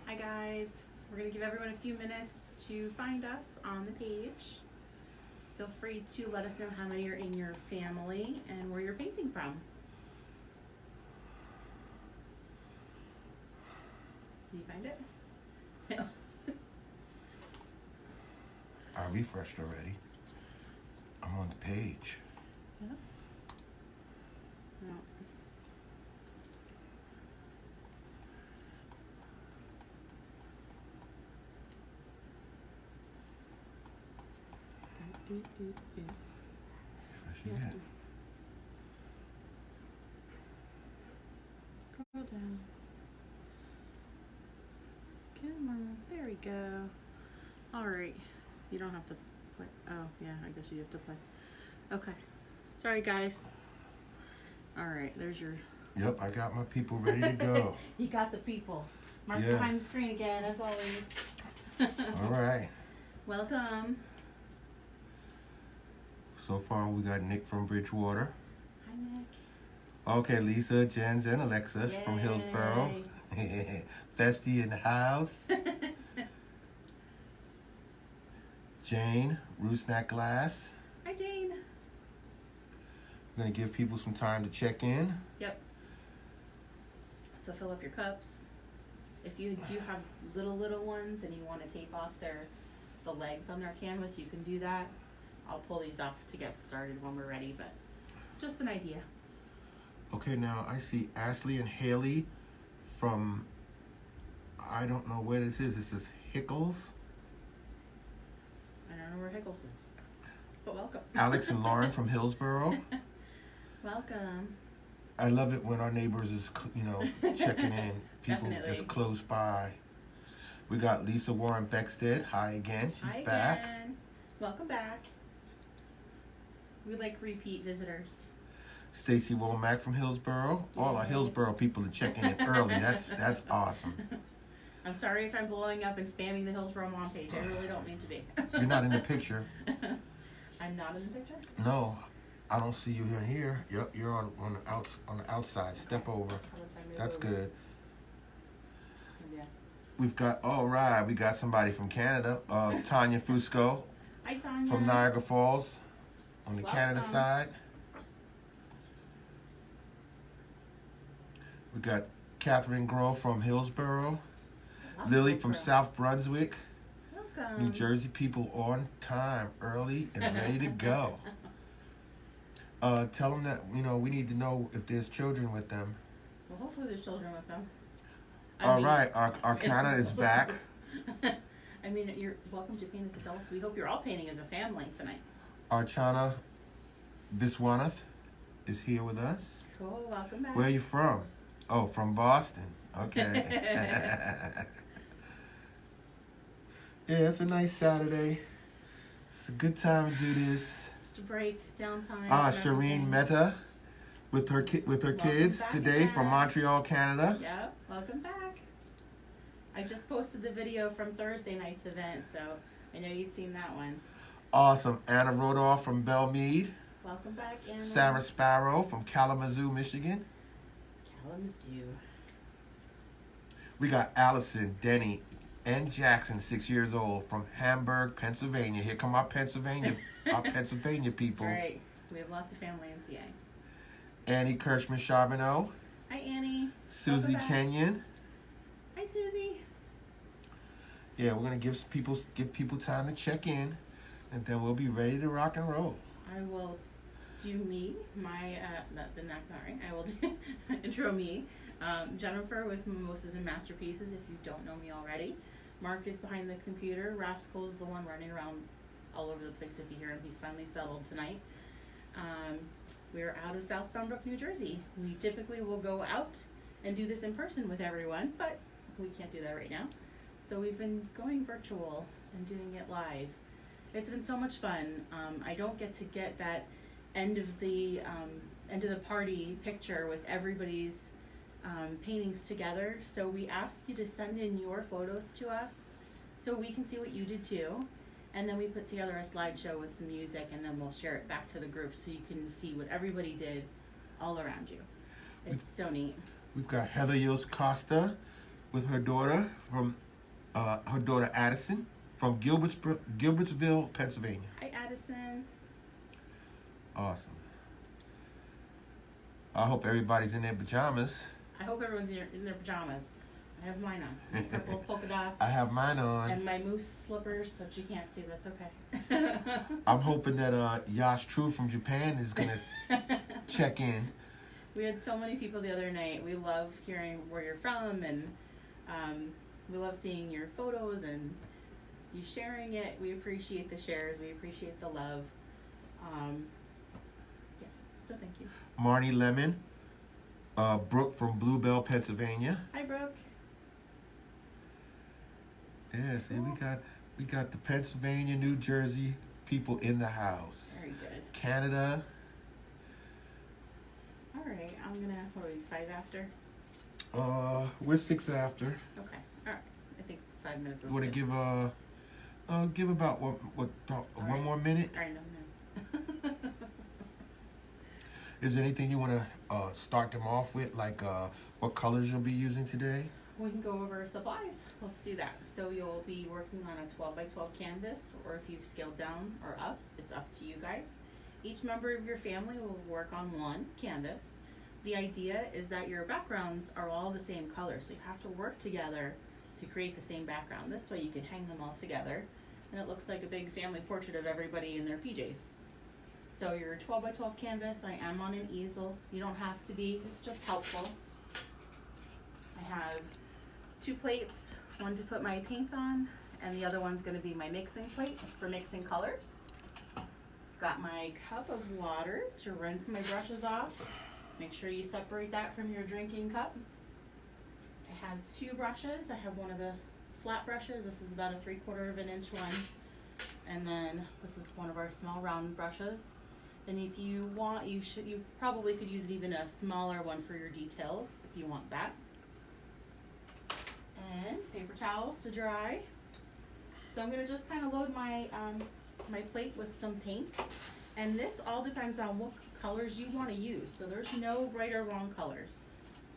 Hi guys, we're going to give everyone a few minutes to find us on the page. Feel free to let us know how many are in your family and where you're painting from. Can you find it? No. I refreshed already. I'm on the page. Yeah. No. Refresh again. Scroll down. Come on, there we go. All right, you don't have to play. Oh yeah, I guess you have to play. Okay, sorry guys. All right, there's your. Yep, I got my people ready to go. You got the people. Mark's Yes. behind the screen again, as always. All right. Welcome. So far, we got Nick from Bridgewater. Hi, Nick. Okay, Lisa, Jens, and Alexa from Yay. Hillsboro. Bestie in the house. Jane, Roosnack Glass. Hi, Jane. We're going to give people some time to check in. Yep. So fill up your cups. If you do have little ones and you want to tape off the legs on their canvas, you can do that. I'll pull these off to get started when we're ready, but just an idea. Okay, now I see Ashley and Haley from, I don't know where this is. This is Hickles. I don't know where Hickles is, but welcome. Alex and Lauren from Hillsboro. Welcome. I love it when our neighbors is, checking in. People Definitely. just close by. We got Lisa Warren Beckstead. Hi again. She's Hi back. again. Welcome back. We like repeat visitors. Stacy Womack from Hillsboro. All our Hillsboro people are checking in early. That's awesome. I'm sorry if I'm blowing up and spamming the Hillsboro Mom page. I really don't mean to be. You're not in the picture. I'm not in the picture? No, I don't see you in here. Yep, you're on the outside. Step over. How about if I move That's over? good. Yeah. We've got we got somebody from Canada. Tanya Fusco Hi, Tanya. from Niagara Falls on the Canada Welcome. side. We got Catherine Grove from Hillsboro. Love Lily Hillsboro. from South Brunswick. Welcome. New Jersey people on time, early, and ready to go. Tell them that, we need to know if there's children with them. Well, hopefully there's children with them. All right, Arcana is back. I mean, you're welcome to paint as adults. We hope you're all painting as a family tonight. Archana Viswanath is here with us. Cool, welcome back. Where are you from? Oh, from Boston. Okay. Yeah, it's a nice Saturday. It's a good time to do this. Just a break, downtime. Shireen Mehta with her kids back today from again. Montreal, Canada. Yep, welcome back. I just posted the video from Thursday night's event, so I know you'd seen that one. Awesome. Anna Rodolph from Belmead. Welcome back, Anna. Sarah Sparrow from Kalamazoo, Michigan. Kalamazoo. We got Allison, Denny, and Jackson, 6 years old, from Hamburg, Pennsylvania. Here come our Pennsylvania people. That's right. We have lots of family in PA. Annie Kirschman Charbonneau, Hi, Annie. Susie Welcome back. Kenyon. Hi, Susie. Yeah, we're gonna give people time to check in, and then we'll be ready to rock and roll. I will do me. That did not come out right. I will do intro me. Jennifer with Mimosas and Masterpieces. If you don't know me already, Mark is behind the computer. Rascal is the one running around all over the place. If you hear him, he's finally settled tonight. We're out of South Pembroke, New Jersey. We typically will go out and do this in person with everyone, but we can't do that right now. So we've been going virtual and doing it live. It's been so much fun. I don't get to get that end of the party picture with everybody's paintings together. So we ask you to send in your photos to us so we can see what you did too. And then we put together a slideshow with some music, and then we'll share it back to the group so you can see what everybody did all around you. It's so neat. We've got Heather Yost Costa with her daughter from her daughter Addison from Gilbertsville, Pennsylvania. Hi, Addison. Awesome. I hope everybody's in their pajamas. I hope everyone's in their pajamas. I have mine on. Purple polka dots. I have mine on. And my moose slippers that you can't see. That's okay. I'm hoping that Yash True from Japan is gonna check in. We had so many people the other night. We love hearing where you're from, and we love seeing your photos and you sharing it. We appreciate the shares. We appreciate the love. Yes, so thank you. Marnie Lemon, Brooke from Bluebell, Pennsylvania. Hi, Brooke. Yeah, see, we got the Pennsylvania, New Jersey people in the house. Very good. Canada. All right, I'm gonna. What are we? 5 after? We're 6 after. Okay. All right. I think 5 minutes. You want to give about one more minute? All right, no. Is there anything you want to start them off with, like what colors you'll be using today? We can go over supplies. Let's do that. So you'll be working on a 12 by 12 canvas, or if you've scaled down or up, it's up to you guys. Each member of your family will work on one canvas. The idea is that your backgrounds are all the same color, so you have to work together to create the same background. This way you can hang them all together, and it looks like a big family portrait of everybody in their PJs. So your 12 by 12 canvas, I am on an easel. You don't have to be, it's just helpful. I have 2 plates, one to put my paint on, and the other one's gonna be my mixing plate for mixing colors. Got my cup of water to rinse my brushes off. Make sure you separate that from your drinking cup. I have 2 brushes. I have one of the flat brushes. This is about a 3/4 of an inch one. And then this is one of our small round brushes. And if you want, you probably could use even a smaller one for your details if you want that. And paper towels to dry. So I'm gonna just kind of load my my plate with some paint. And this all depends on what colors you want to use. So there's no right or wrong colors.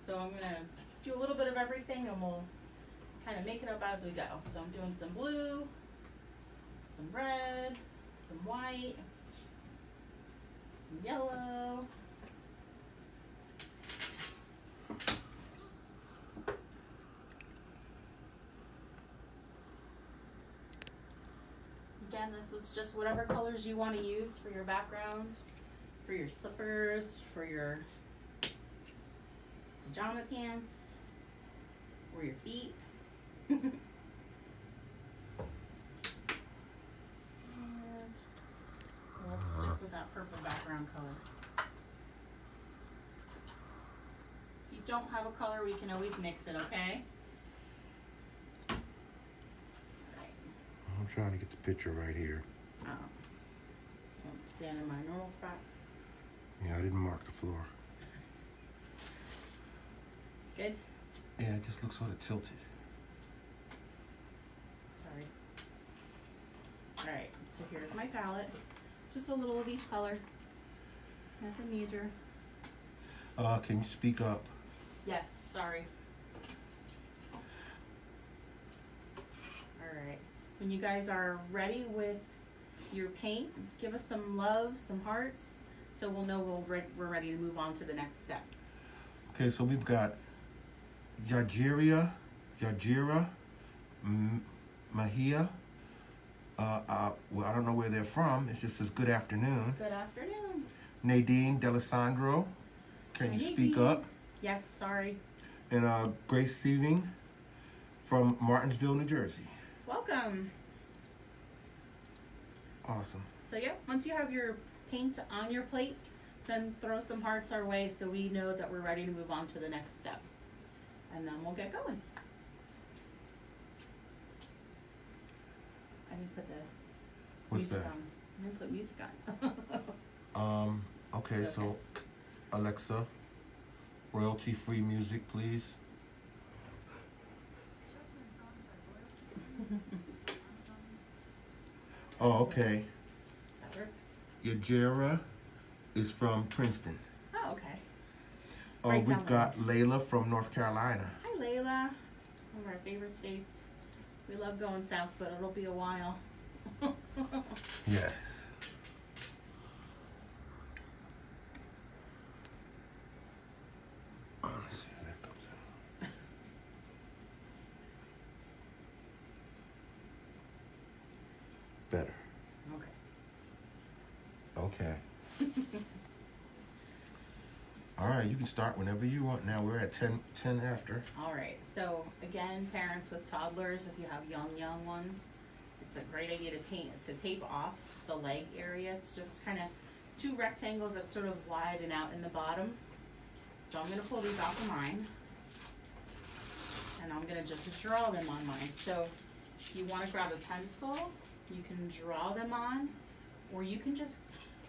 So I'm gonna do a little bit of everything and we'll kind of make it up as we go. So I'm doing some blue, some red, some white, some yellow. Again, this is just whatever colors you want to use for your background, for your slippers, for your pajama pants, or your feet. And let's stick with that purple background color. If you don't have a color, we can always mix it, okay? I'm trying to get the picture right here. I'll stand in my normal spot. Yeah, I didn't mark the floor. Good? Yeah, it just looks sort of tilted. Sorry. Alright, so here's my palette. Just a little of each color. Nothing major. Can you speak up? Yes, sorry. Alright. When you guys are ready with your paint, give us some love, some hearts, so we'll know we're ready to move on to the next step. Okay, so we've got Yajira, Mahia. Well, I don't know where they're from. It just says good afternoon. Good afternoon. Nadine Delisandro. Can you speak up? Yes, sorry. And Grace Seaving from Martinsville, New Jersey. Welcome. Awesome. So yeah, once you have your paint on your plate, then throw some hearts our way so we know that we're ready to move on to the next step. And then we'll get going. I didn't put the What's music that? on. I didn't put music on. Okay, It's okay. so Alexa, royalty-free music, please. Oh, okay. That works. Yajira is from Princeton. Oh, okay. Oh, Right we've down got Layla from North Carolina. Hi, Layla. One of our favorite states. We love going south, but it'll be a while. Yes. Oh, let's see how that comes out. Better. Okay. Okay. All right, you can start whenever you want. Now we're at 10 after. All right. So again, parents with toddlers, if you have young ones, it's a great idea to tape off the leg area. It's just kind of two rectangles that sort of widen out in the bottom. So I'm going to pull these off of mine, and I'm going to just draw them on mine. So if you want to grab a pencil, you can draw them on, or you can just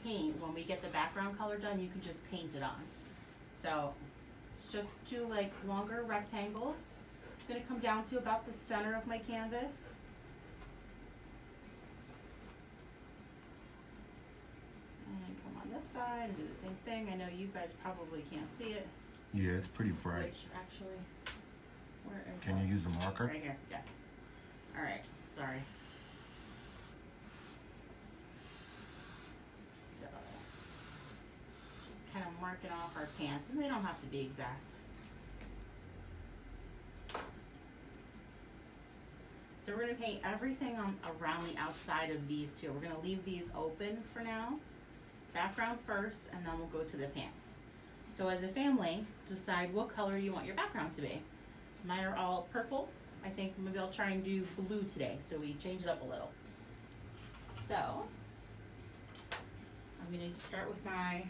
paint. When we get the background color done, you can just paint it on. So it's just two like longer rectangles. It's going to come down to about the center of my canvas. And come on this side and do the same thing. I know you guys probably can't see it. Yeah, it's pretty bright. Which actually, where is Can it? you use a marker? Right here, yes. All right, sorry. So, just kind of marking off our pants, and they don't have to be exact. So we're gonna paint everything around the outside of these two. We're gonna leave these open for now. Background first, and then we'll go to the pants. So as a family, decide what color you want your background to be. Mine are all purple. I think maybe I'll try and do blue today, so we change it up a little. So, I'm gonna start with my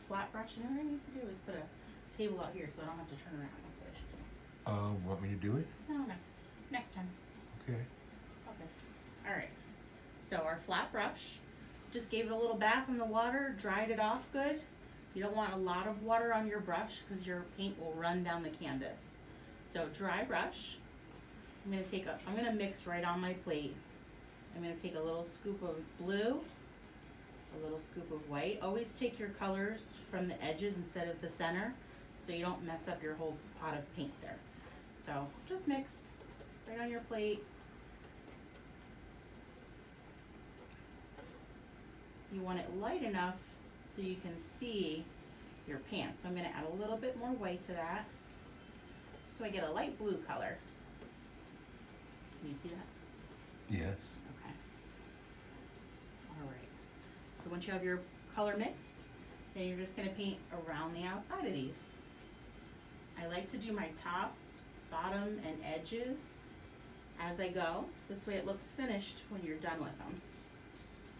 flat brush, and what I need to do is put a table out here so I don't have to turn around. That's what I should do. Want me to do it? No, next time. Okay. Okay. All right. So our flat brush, just gave it a little bath in the water, dried it off good. You don't want a lot of water on your brush because your paint will run down the canvas. So dry brush. I'm gonna mix right on my plate. I'm gonna take a little scoop of blue, a little scoop of white. Always take your colors from the edges instead of the center, so you don't mess up your whole pot of paint there. So just mix right on your plate. You want it light enough so you can see your pants. So I'm gonna add a little bit more white to that, so I get a light blue color. Can you see that? Yes. Okay. All right. So once you have your color mixed, then you're just gonna paint around the outside of these. I like to do my top, bottom, and edges as I go. This way it looks finished when you're done with them,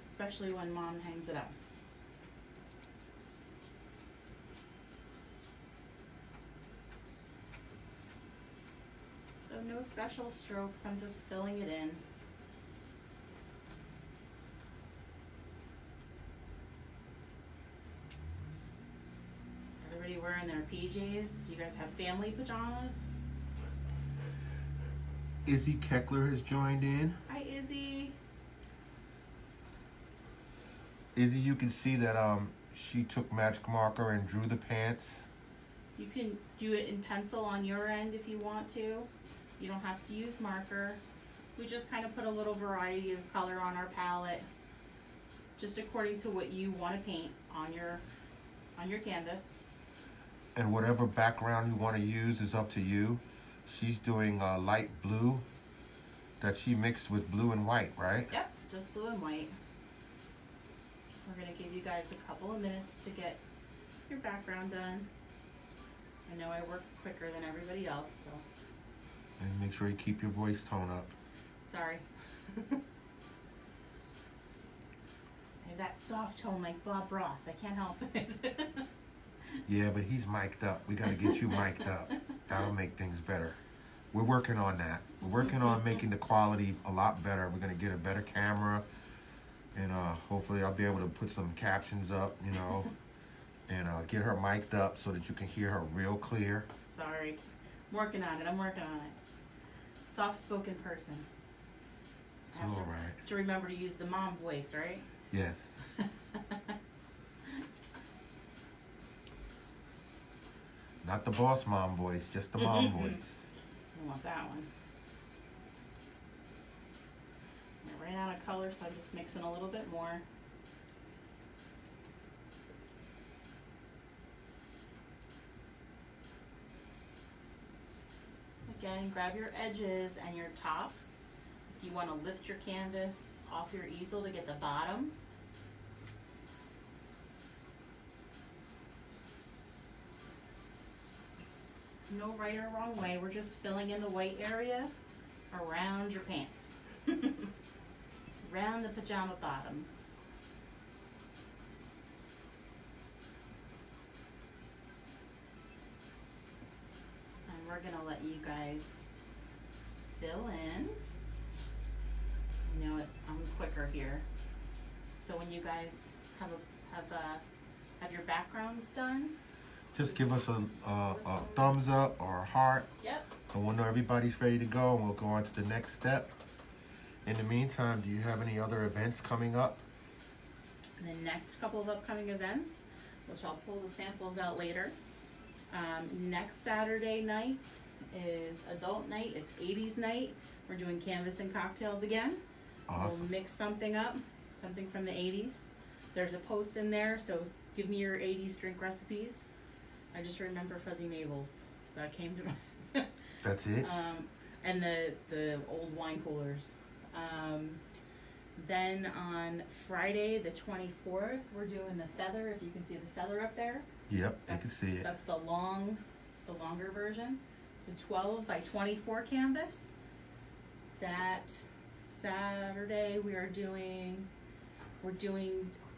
especially when mom hangs it up. So no special strokes, I'm just filling it in. Is everybody wearing their PJs? Do you guys have family pajamas? Izzy Keckler has joined in. Hi, Izzy. Izzy, you can see that she took magic marker and drew the pants. You can do it in pencil on your end if you want to. You don't have to use marker. We just kind of put a little variety of color on our palette, just according to what you want to paint on your canvas. And whatever background you want to use is up to you. She's doing light blue that she mixed with blue and white, right? Yep, just blue and white. We're gonna give you guys a couple of minutes to get your background done. I know I work quicker than everybody else, so And make sure you keep your voice tone up. sorry. I have that soft tone like Bob Ross. I can't help it. Yeah, but he's mic'd up. We got to get you mic'd up. That'll make things better. We're working on that. We're working on making the quality a lot better. We're going to get a better camera. And hopefully I'll be able to put some captions up, and get her mic'd up so that you can hear her real clear. Sorry. I'm working on it. Soft-spoken person. It's I have all right. to remember to use the mom voice, right? Yes. Not the boss mom voice, just the mom voice. I want that one. I ran out of color, so I'm just mixing a little bit more. Again, grab your edges and your tops. If you want to lift your canvas off your easel to get the bottom. No right or wrong way, we're just filling in the white area around your pants. Around the pajama bottoms. And we're gonna let you guys fill in. You know, I'm quicker here. So when you guys have your backgrounds done, Just give us a thumbs up or a heart, yep. and we'll know everybody's ready to go, and we'll go on to the next step. In the meantime, do you have any other events coming up? The next couple of upcoming events, which I'll pull the samples out later. Next Saturday night is adult night. It's 80s night. We're doing canvas and cocktails again. Awesome. We'll mix something up, something from the 80s. There's a post in there, so give me your 80s drink recipes. I just remember fuzzy navels. That came to mind. That's it? And the old wine coolers. Then on Friday the 24th, we're doing the feather. If you can see the feather up there. Yep, I can see it. That's the longer version. It's a 12 by 24 canvas. That Saturday we're doing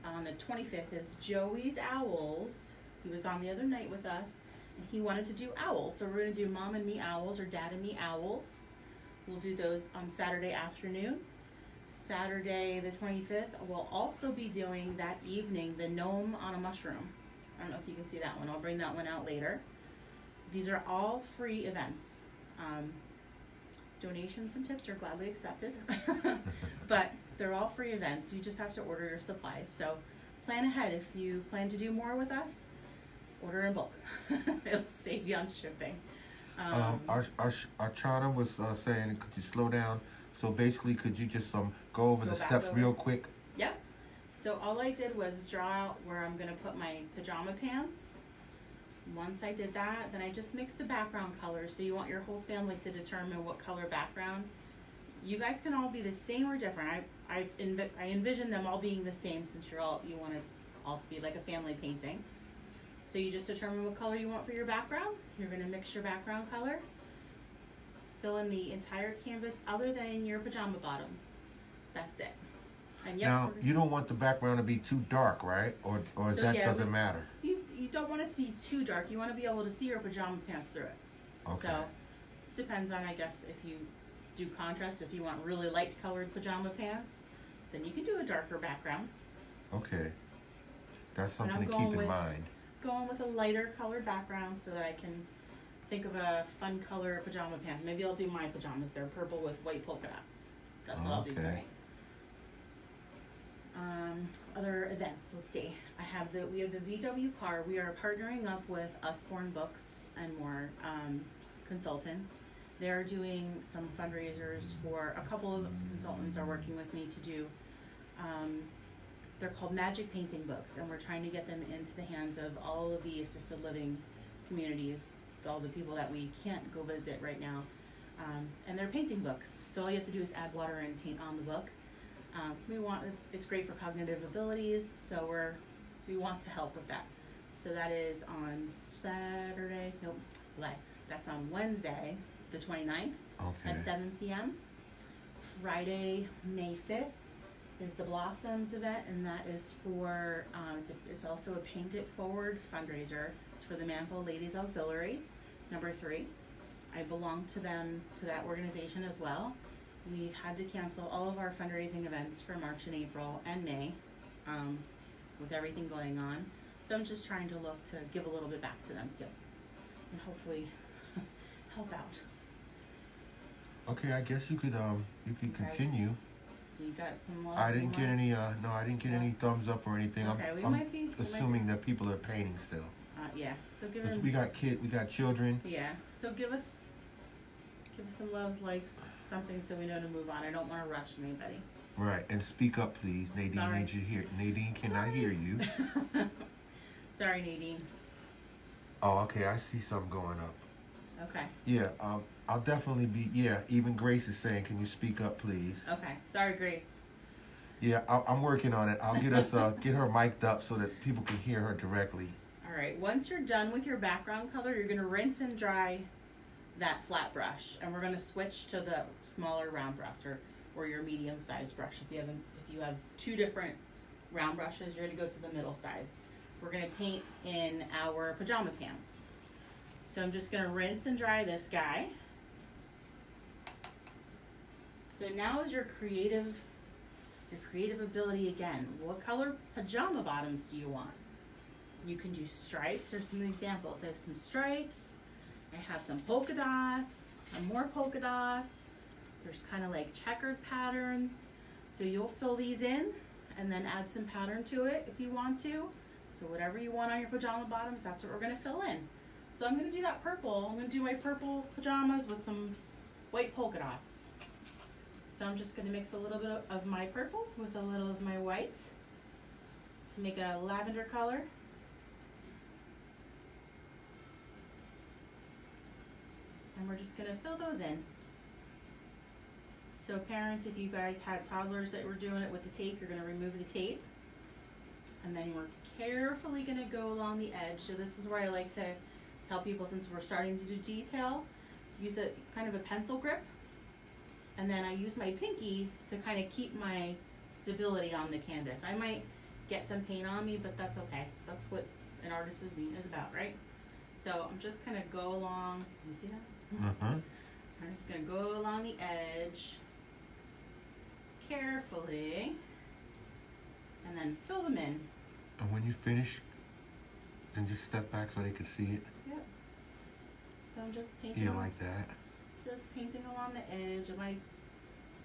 on the 25th is Joey's Owls. He was on the other night with us, and he wanted to do owls. So we're going to do Mom and Me Owls or Dad and Me Owls. We'll do those on Saturday afternoon. Saturday the 25th, we'll also be doing that evening the Gnome on a Mushroom. I don't know if you can see that one. I'll bring that one out later. These are all free events. Donations and tips are gladly accepted. But they're all free events. You just have to order your supplies. So plan ahead. If you plan to do more with us, order in bulk. It'll save you on shipping. Archana was saying, could you slow down? So basically, could you just go over the steps real quick? Yep. So all I did was draw out where I'm going to put my pajama pants. Once I did that, then I just mixed the background colors. So you want your whole family to determine what color background. You guys can all be the same or different. I envision them all being the same, since you want it all to be like a family painting. So you just determine what color you want for your background. You're going to mix your background color. Fill in the entire canvas other than your pajama bottoms. That's it. And Now, you don't want the background to be too dark, right? Or doesn't matter? You don't want it to be too dark. You want to be able to see your pajama pants through it. Okay. So, depends on, I guess, if you do contrast. If you want really light colored pajama pants, then you can do a darker background. Okay. That's something to keep in mind. Going with a lighter colored background so that I can think of a fun color pajama pants. Maybe I'll do my pajamas. They're purple with white polka dots. That's what I'll do tonight. Other events. Let's see. We have the VW car. We are partnering up with Usborne Books and more consultants. They're doing some fundraisers for a couple of consultants are working with me to do. They're called Magic Painting Books, and we're trying to get them into the hands of all of the assisted living communities, all the people that we can't go visit right now. And they're painting books, so all you have to do is add water and paint on the book. It's great for cognitive abilities, so we want to help with that. So that is on that's on Wednesday, the 29th at 7 p.m. Friday, May 5th is the Blossoms event, and that is for, it's also a Paint It Forward fundraiser. It's for the Manville Ladies Auxiliary, number 3. I belong to that organization as well. We've had to cancel all of our fundraising events for March and April and May, with everything going on. So I'm just trying to look to give a little bit back to them too, and hopefully help out. Okay, I guess you could continue. You got some more? I didn't get any. No, I didn't get any thumbs up or anything. Okay, I'm assuming that people are painting still. Yeah. So give 'Cause him. we got children. Yeah. So give us some loves, likes, something, so we know to move on. I don't want to rush anybody. Right, and speak up, please. Nadine Sorry. needs you here. Nadine cannot hear you. Sorry, Nadine. Oh, okay. I see something going up. Okay. Yeah. I'll definitely be. Yeah. Even Grace is saying, "Can you speak up, please?" Okay. Sorry, Grace. Yeah. I'm working on it. I'll get us get her mic'd up so that people can hear her directly. All right. Once you're done with your background color, you're gonna rinse and dry that flat brush, and we're gonna switch to the smaller round brush or your medium-sized brush. If you have two different round brushes, you're gonna go to the middle size. We're gonna paint in our pajama pants. So I'm just gonna rinse and dry this guy. So now is your creative ability again. What color pajama bottoms do you want? You can do stripes. There's some examples. I have some stripes. I have some polka dots, and more polka dots. There's kind of like checkered patterns. So you'll fill these in and then add some pattern to it if you want to. So whatever you want on your pajama bottoms, that's what we're gonna fill in. So I'm gonna do that purple. I'm gonna do my purple pajamas with some white polka dots. So I'm just gonna mix a little bit of my purple with a little of my white to make a lavender color. And we're just gonna fill those in. So parents, if you guys had toddlers that were doing it with the tape, you're gonna remove the tape. And then we're carefully gonna go along the edge. So this is where I like to tell people, since we're starting to do detail, use a kind of a pencil grip. And then I use my pinky to kind of keep my stability on the canvas. I might get some paint on me, but that's okay. That's what an artist is about, right? So I'm just gonna go along, you see that? I'm just gonna go along the edge carefully and then fill them in. And when you finish, then just step back so they can see it. Yep. So I'm just painting. Yeah, like that. Just painting along the edge of my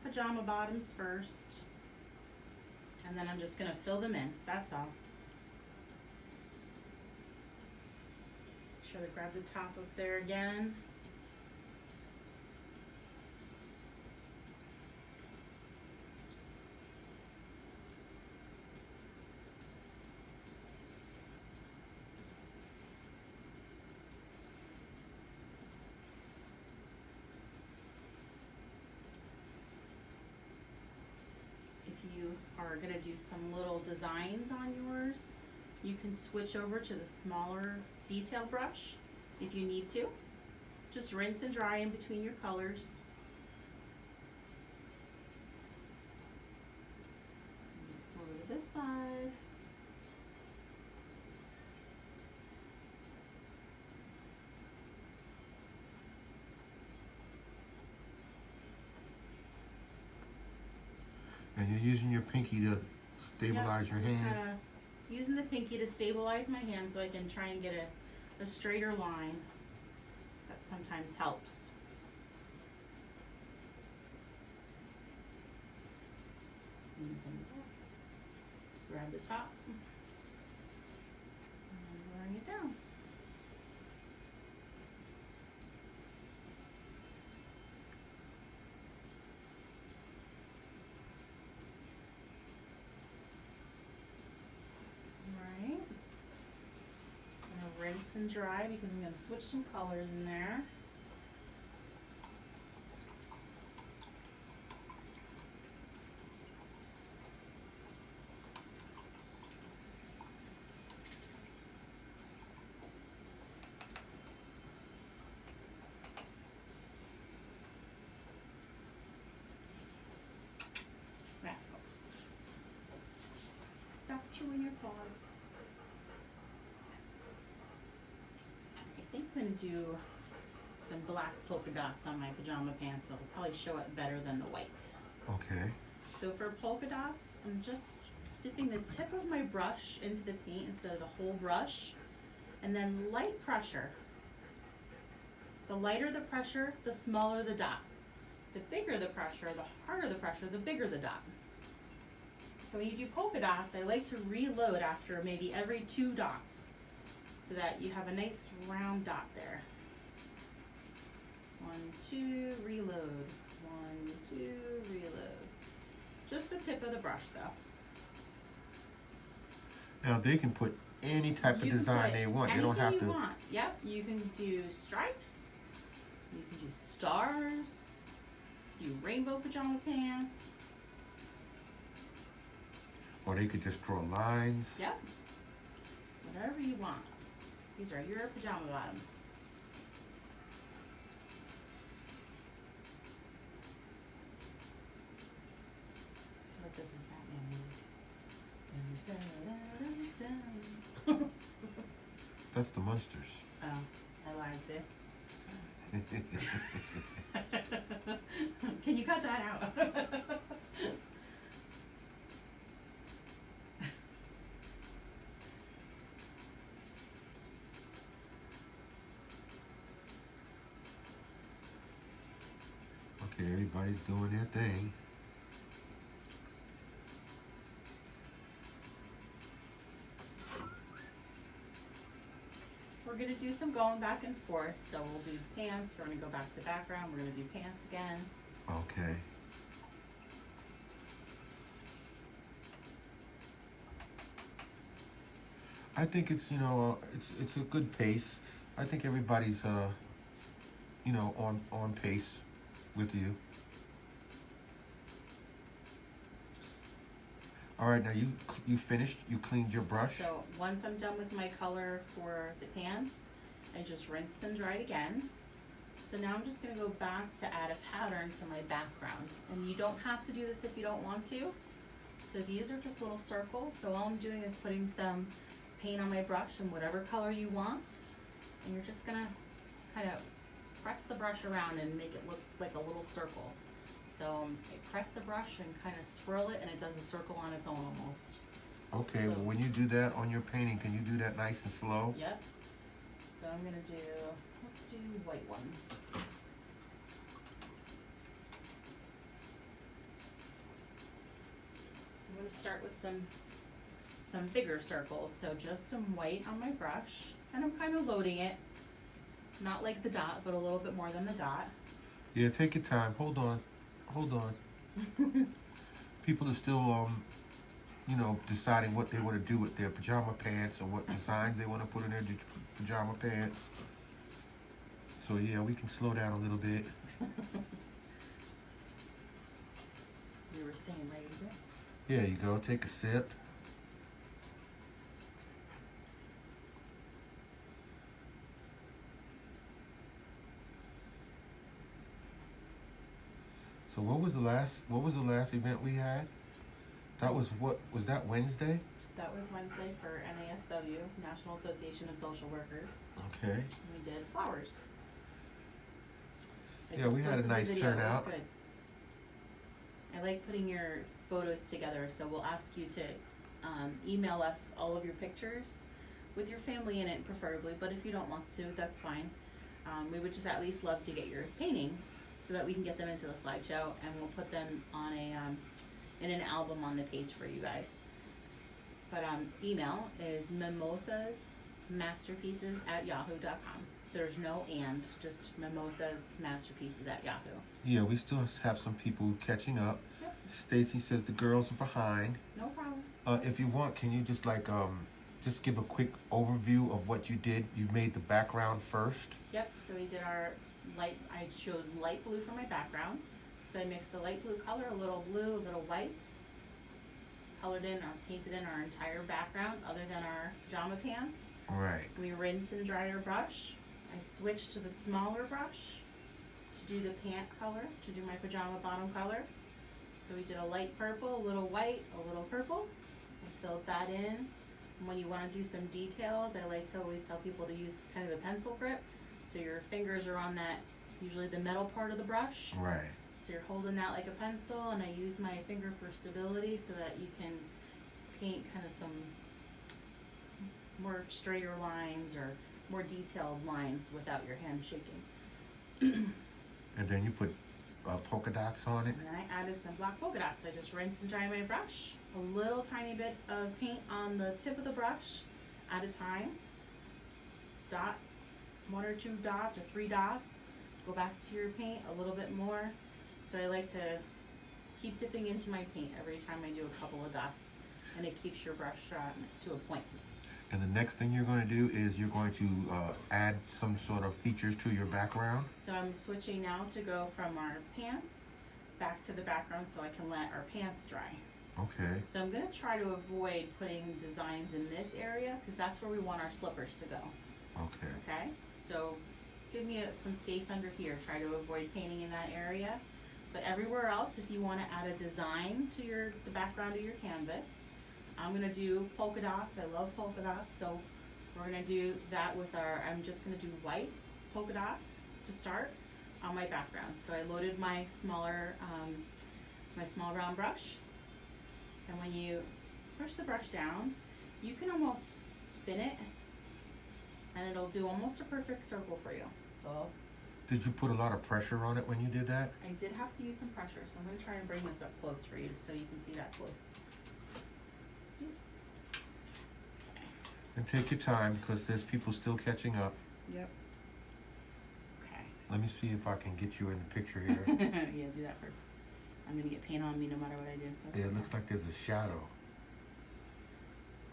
pajama bottoms first. And then I'm just gonna fill them in. That's all. Make sure to grab the top up there again. If you are gonna do some little designs on yours, you can switch over to the smaller detail brush if you need to. Just rinse and dry in between your colors. Over to this side. And you're using your pinky to stabilize your hand. Using the pinky to stabilize my hand so I can try and get a straighter line. That sometimes helps. Grab the top and bring it down. Right. I'm gonna rinse and dry because I'm gonna switch some colors in there. Rascal. Stop chewing your paws. I think I'm gonna do some black polka dots on my pajama pants. It'll probably show it better than the white. Okay. So for polka dots, I'm just dipping the tip of my brush into the paint instead of the whole brush, and then light pressure. The lighter the pressure, the smaller the dot. The bigger the pressure, the harder the pressure, the bigger the dot. So when you do polka dots, I like to reload after maybe every 2 dots. so that you have a nice round dot there. 1, 2, reload. 1, 2, reload. Just the tip of the brush though. Now they can put any type of You can design put they want. They don't anything have you to. want. Yep, you can do stripes. You can do stars. Do rainbow pajama pants. Or they could just draw lines. Yep. Whatever you want. These are your pajama bottoms. I feel like this is Batman music. That's the Munsters. Oh, I lied, see? Can you cut that out? Okay, everybody's doing their thing. We're going to do some going back and forth. So we'll do pants. We're going to go back to background. We're going to do pants again. Okay. I think it's, you know, it's a good pace. I think everybody's you know, on pace with you. All right, now you finished. You cleaned your brush. So once I'm done with my color for the pants, I just rinsed and dried again. So now I'm just going to go back to add a pattern to my background. And you don't have to do this if you don't want to. So these are just little circles. So all I'm doing is putting some paint on my brush in whatever color you want. And you're just going to kind of press the brush around and make it look like a little circle. So I press the brush and kind of swirl it, and it does a circle on its own almost. Okay, So- well, when you do that on your painting, can you do that nice and slow? Yep. So I'm gonna do, let's do white ones. So I'm gonna start with some bigger circles. So just some white on my brush, and I'm kind of loading it. Not like the dot, but a little bit more than the dot. Yeah, take your time. Hold on. People are still, you know, deciding what they want to do with their pajama pants and what designs they want to put in their pajama pants. So yeah, we can slow down a little bit. You were saying right here. There you go. Take a sip. So what was the last event we had? That was that Wednesday? That was Wednesday for NASW, National Association of Social Workers. Okay. We did flowers. I Yeah, just we had a posted the nice video. It was turnout. good. I like putting your photos together, so we'll ask you to email us all of your pictures with your family in it, preferably. But if you don't want to, that's fine. We would just at least love to get your paintings so that we can get them into the slideshow, and we'll put them on in an album on the page for you guys. But email is mimosasmasterpieces@yahoo.com. There's no and, just mimosasmasterpieces@yahoo. Yeah, we still have some people catching up. Yep. Stacy says the girls are behind. No problem. If you want, can you just just give a quick overview of what you did? You made the background first. Yep, so we did our light, I chose light blue for my background. So I mixed a light blue color, a little blue, a little white, colored in or painted in our entire background other than our pajama pants. Right. We rinse and dry our brush. I switched to the smaller brush to do the pant color, to do my pajama bottom color. So we did a light purple, a little white, a little purple. I filled that in. And when you want to do some details, I like to always tell people to use kind of a pencil grip. So your fingers are on that, usually the metal part of the brush. Right. So you're holding that like a pencil, and I use my finger for stability so that you can paint kind of some more straighter lines or more detailed lines without your hand shaking. And then you put polka dots on it. And then I added some black polka dots. I just rinse and dry my brush. A little tiny bit of paint on the tip of the brush at a time. one or two dots or three dots. Go back to your paint a little bit more. So I like to keep dipping into my paint every time I do a couple of dots, and it keeps your brush to a point. And the next thing you're going to do is you're going to add some sort of features to your background. So I'm switching now to go from our pants back to the background so I can let our pants dry. Okay. So I'm going to try to avoid putting designs in this area because that's where we want our slippers to go. Okay. Okay? So give me some space under here. Try to avoid painting in that area. But everywhere else, if you want to add a design to the background of your canvas, I'm going to do polka dots. I love polka dots. So we're going to do that with I'm just going to do white polka dots to start on my background. So I loaded my small round brush. And when you push the brush down, you can almost spin it and it'll do almost a perfect circle for you. So Did you put a lot of pressure on it when you did that? I did have to use some pressure, so I'm going to try and bring this up close for you so you can see that close. And take your time because there's people still catching up. Yep. Okay. Let me see if I can get you in the picture here. Yeah, do that first. I'm going to get paint on me no matter what I do. So. Yeah, it looks like there's a shadow.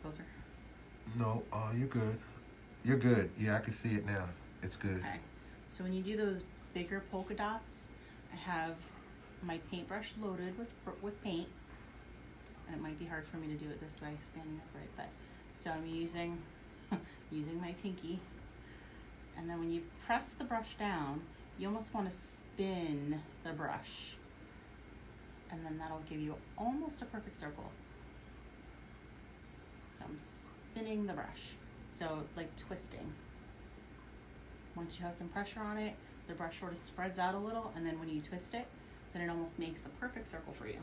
Closer. No, you're good. You're good. Yeah, I can see it now. It's good. Okay. So when you do those bigger polka dots, I have my paintbrush loaded with paint. It might be hard for me to do it this way, standing upright, but so I'm using my pinky, and then when you press the brush down, you almost want to spin the brush, and then that'll give you almost a perfect circle. So I'm spinning the brush, so like twisting. Once you have some pressure on it, the brush sort of spreads out a little, and then when you twist it, then it almost makes a perfect circle for you.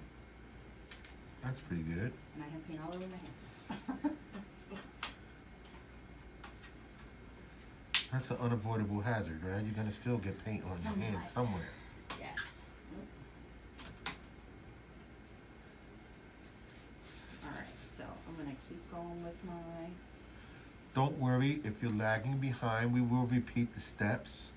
That's pretty good. And I have paint all over my hands. That's an unavoidable hazard, right? You're gonna still get paint on your hands somewhere. Yes. Alright, so I'm gonna keep going with my... Don't worry, if you're lagging behind, we will repeat the steps.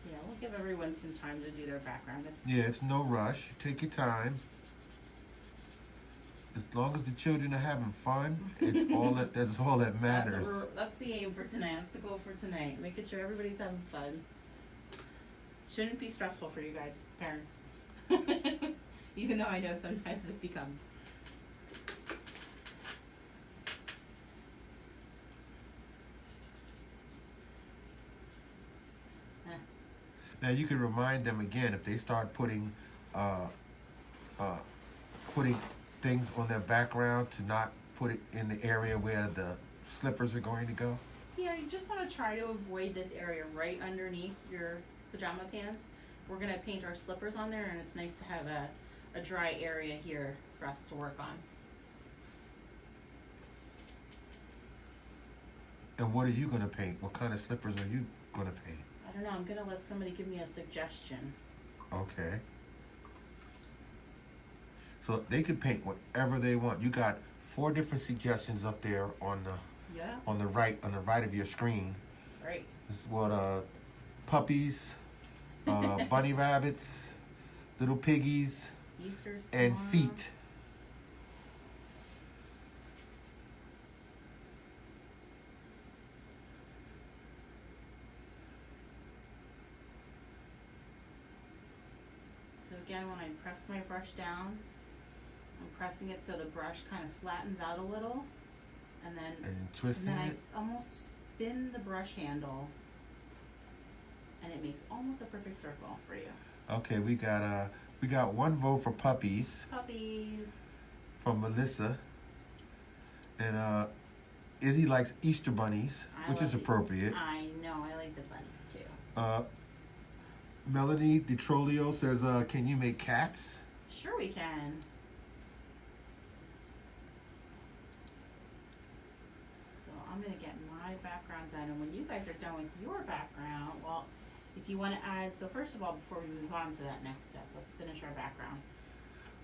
Yeah, we'll give everyone some time to do their background. Yeah, it's no rush. Take your time. As long as the children are having fun, that's all that matters. That's the aim for tonight. That's the goal for tonight. Making sure everybody's having fun. Shouldn't be stressful for you guys, parents. Even though I know sometimes it becomes. Now you can remind them again if they start putting things on their background to not put it in the area where the slippers are going to go. Yeah, you just want to try to avoid this area right underneath your pajama pants. We're going to paint our slippers on there, and it's nice to have a dry area here for us to work on. And what are you going to paint? What kind of slippers are you going to paint? I don't know. I'm going to let somebody give me a suggestion. Okay. So they can paint whatever they want. You got 4 different suggestions up there on the right of your screen. That's great. This is what puppies, bunny rabbits, little piggies, Easter's and tomorrow. feet. So again, when I press my brush down, I'm pressing it so the brush kind of flattens out a little, and then Twisting I it. almost spin the brush handle, and it makes almost a perfect circle for you. Okay, we got 1 vote for puppies Puppies. from Melissa, and Izzy likes Easter bunnies, which is appropriate. I know, I like the bunnies too. Melanie DeTrolio says, can you make cats? Sure we can. So I'm going to get my background done, and when you guys are done with your background, well, if you want to add, so first of all, before we move on to that next step, let's finish our background.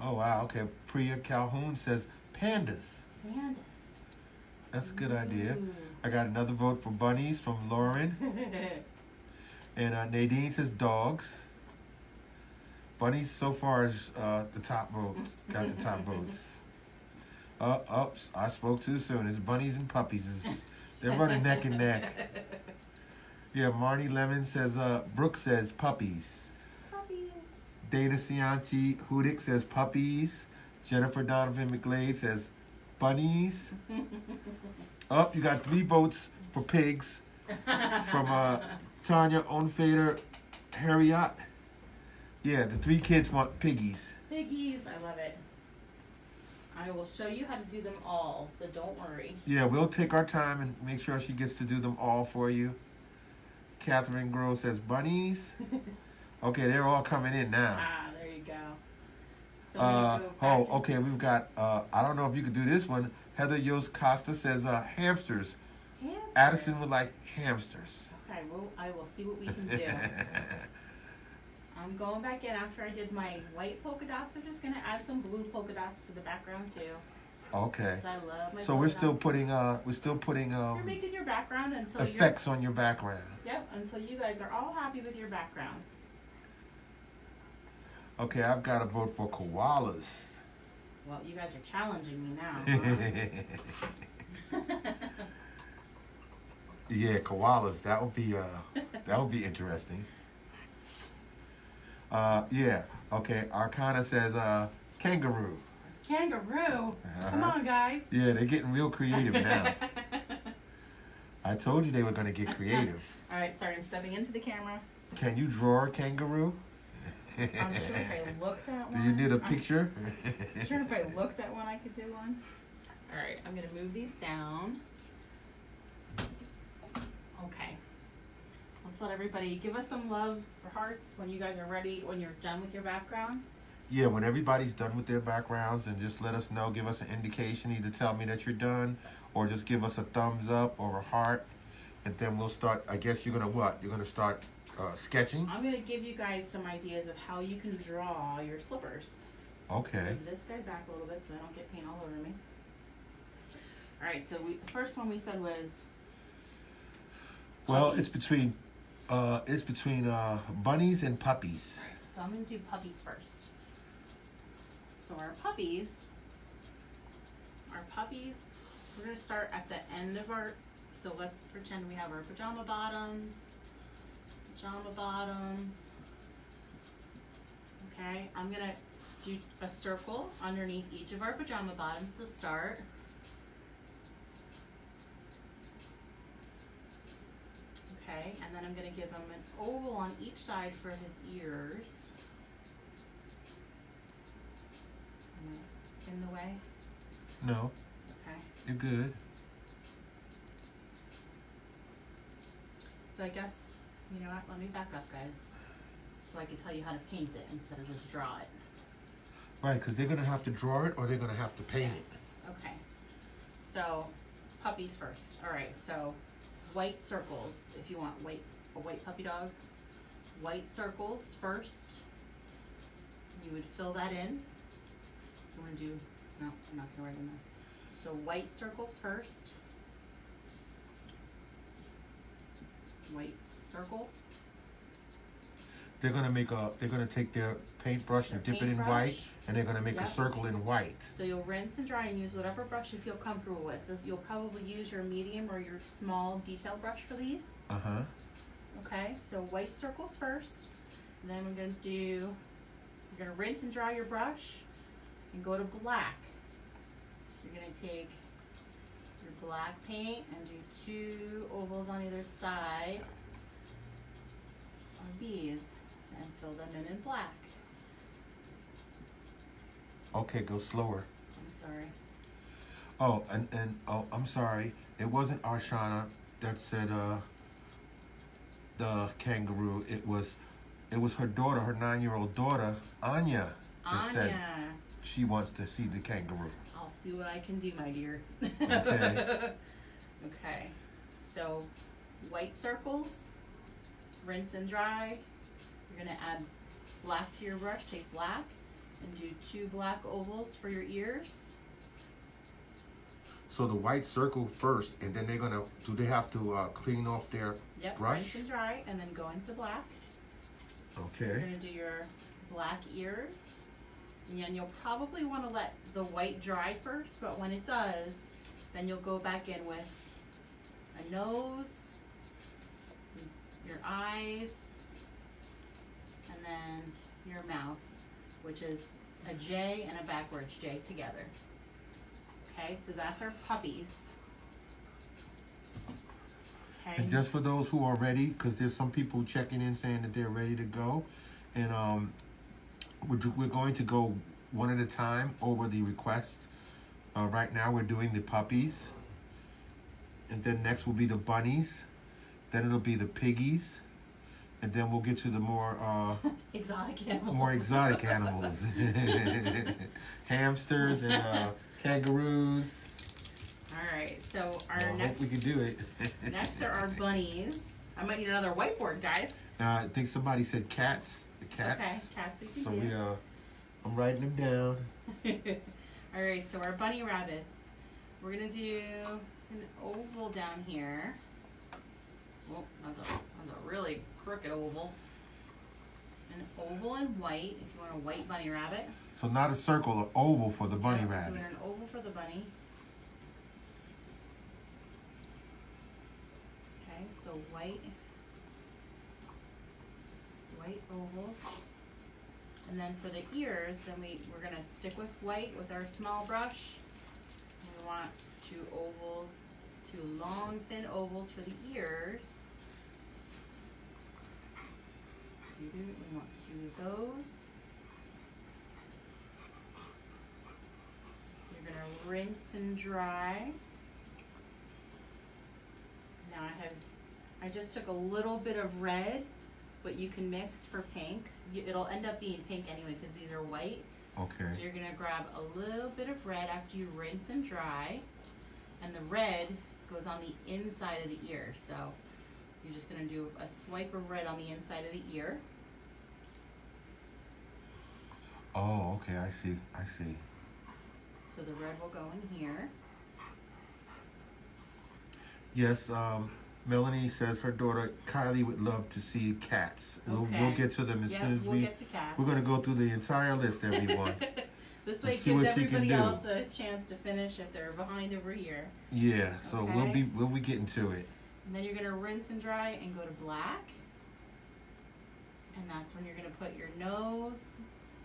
Oh wow, okay. Priya Calhoun says pandas. Pandas. That's a good idea. Ooh. I got another vote for bunnies from Lauren. And Nadine says dogs. Bunnies so far is the top vote. Got the top votes. Oops, I spoke too soon. It's bunnies and puppies. They're running neck and neck. Yeah, Marnie Lemon says, Brooke says puppies. Puppies. Dana Cianci Hudick says puppies. Jennifer Donovan McGlade says bunnies. You got 3 votes for pigs from Tanya Onfader Harriot. Yeah, the 3 kids want piggies. Piggies, I love it. I will show you how to do them all, so don't worry. Yeah, we'll take our time and make sure she gets to do them all for you. Catherine Grove says bunnies. Okay, they're all coming in now. There you go. So I'm gonna go back okay, we've got, I don't know if you could do this one. Heather Yost Costa says hamsters. Hamsters. Addison would like hamsters. Okay, well, I will see what we can do. I'm going back in after I did my white polka dots. I'm just going to add some blue polka dots to the background too. Okay. Because I love my So polka we're still dots. putting You're making your background until effects on your background. Yep, until you guys are all happy with your background. Okay, I've got to vote for koalas. Well, you guys are challenging me now. Huh? Yeah, koalas. That would be interesting. Yeah. Okay. Arcana says kangaroo. Kangaroo. Come on, guys. Yeah, they're getting real creative now. I told you they were going to get creative. All right, sorry, I'm stepping into the camera. Can you draw a kangaroo? I'm sure if I looked at one. Do you need a picture? I'm sure if I looked at one, I could do one. All right, I'm going to move these down. Okay. Let's let everybody give us some love for hearts when you guys are ready, when you're done with your background. Yeah, when everybody's done with their backgrounds, then just let us know. Give us an indication. Either tell me that you're done or just give us a thumbs up or a heart. And then we'll start. I guess you're going to what? You're going to start sketching? I'm going to give you guys some ideas of how you can draw your slippers. So Okay. move this guy back a little bit so I don't get paint all over me. All right, so the first one we said was Well, puppies. it's between bunnies and puppies. All right, so I'm going to do puppies first. So our puppies, we're going to start at the end of our, so let's pretend we have our pajama bottoms. Okay, I'm going to do a circle underneath each of our pajama bottoms to start. Okay, and then I'm going to give him an oval on each side for his ears. In the way? No, Okay. you're good. So I guess, you know what, let me back up, guys. So I can tell you how to paint it instead of just draw it. Right, because they're going to have to draw it or they're going to have to paint it. Okay. So, puppies first. Alright, so white circles, if you want a white puppy dog. White circles first. You would fill that in. So we're going to do, no, I'm not going to write in there. So white circles first. White circle. They're going to take their paintbrush and Their dip it in paintbrush. white, and they're going to make a Yep. circle in white. So you'll rinse and dry and use whatever brush you feel comfortable with. You'll probably use your medium or your small detail brush for these. Uh-huh. Okay, so white circles first. And then we're going to rinse and dry your brush and go to black. You're going to take your black paint and do 2 ovals on either side of these and fill them in black. Okay, go slower. I'm sorry. Oh, and I'm sorry. It wasn't Arshana that said the kangaroo. It was her daughter, her 9-year-old daughter, Anya, that said Anya. she wants to see the kangaroo. I'll see what I can do, my dear. Okay. Okay. So, white circles, rinse and dry. You're going to add black to your brush. Take black and do 2 black ovals for your ears. So the white circle first, and then do they have to clean off their Yep, brush? rinse and dry, and then go into black. You're Okay. gonna do your black ears. And you'll probably want to let the white dry first, but when it does, then you'll go back in with a nose, your eyes, and then your mouth, which is a J and a backwards J together. Okay, so that's our puppies. Okay. And just for those who are ready, because there's some people checking in saying that they're ready to go, and we're going to go one at a time over the requests. Right now we're doing the puppies, and then next will be the bunnies, then it'll be the piggies, and then we'll get to the more exotic animals. more exotic animals, hamsters and kangaroos. All right, so our I hope next we can do it. next are our bunnies. I might need another whiteboard, guys. I think somebody said cats. The cats. Okay, cats you can So do. I'm writing them down. All right, so our bunny rabbits. We're gonna do an oval down here. Well, that's a really crooked oval. An oval and white, if you want a white bunny rabbit. So not a circle, an oval for the bunny Yeah, we're rabbit. doing an oval for the bunny. Okay, so white ovals. And then for the ears, then we're gonna stick with white with our small brush. We want two long thin ovals for the ears. We want two of those. You're gonna rinse and dry. Now I just took a little bit of red, but you can mix for pink. It'll end up being pink anyway because these are white. Okay. So you're gonna grab a little bit of red after you rinse and dry, and the red goes on the inside of the ear. So you're just gonna do a swipe of red on the inside of the ear. Oh, okay. I see. So the red will go in here. Yes. Melanie says her daughter Kylie would love to see cats. We'll get to them as soon as we'll get to cats. We're gonna go through the entire list, everyone. This way Let's it see gives what she can everybody do. else a chance to finish if they're behind over here. Yeah. So Okay. we'll be getting to it. And then you're gonna rinse and dry and go to black. And that's when you're gonna put your nose.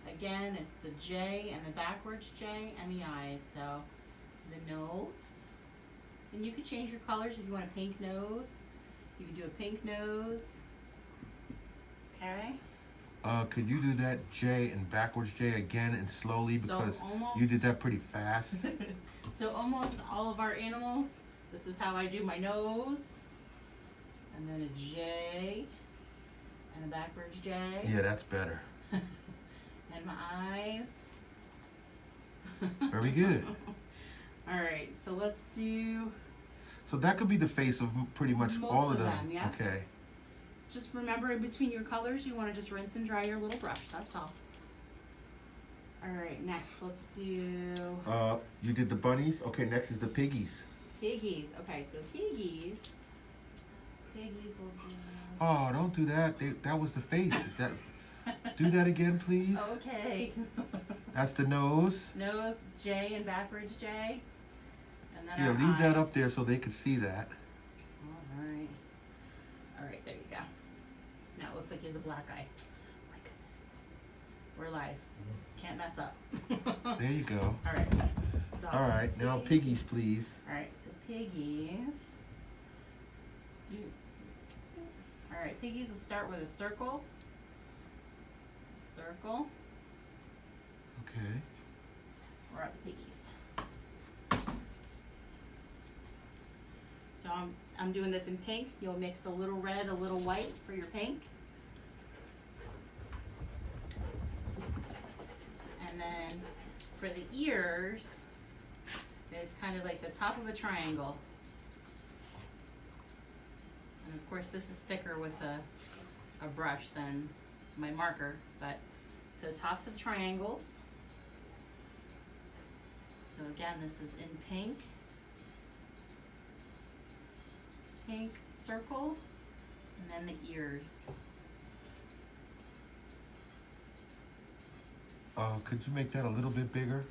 Again, it's the J and the backwards J and the eyes. So the nose. And you could change your colors if you want a pink nose. You could do a pink nose. Okay. Could you do that J and backwards J again and slowly because you did that pretty fast? So almost all of our animals, this is how I do my nose. And then a J and a backwards J. Yeah, that's better. And my eyes. Very good. All right, so let's do. So that could be the face of pretty much Most all of of them. them, yeah. Okay. Just remember in between your colors, you want to just rinse and dry your little brush. That's all. All right, next let's do You did the bunnies. Okay, next is the piggies. piggies. Okay, so piggies will do. Oh, don't do that. That was the face. Do that again, please. Okay. That's the nose. Nose, J and backwards J. And then Yeah, our leave that eyes. up there so they could see that. All right. All right, there you go. Now it looks like he has a black eye. Oh my goodness. We're live. Can't mess up. There you go. All right. All right, now piggies, please. All right, so piggies. All right, piggies will start with a circle. Circle. Okay. We're at the piggies. So I'm doing this in pink. You'll mix a little red, a little white for your pink. And then for the ears, it's kind of like the top of a triangle. And of course this is thicker with a brush than my marker, but so tops of triangles. So again, this is in pink. pink circle, and then the ears. Could you make that a little bit bigger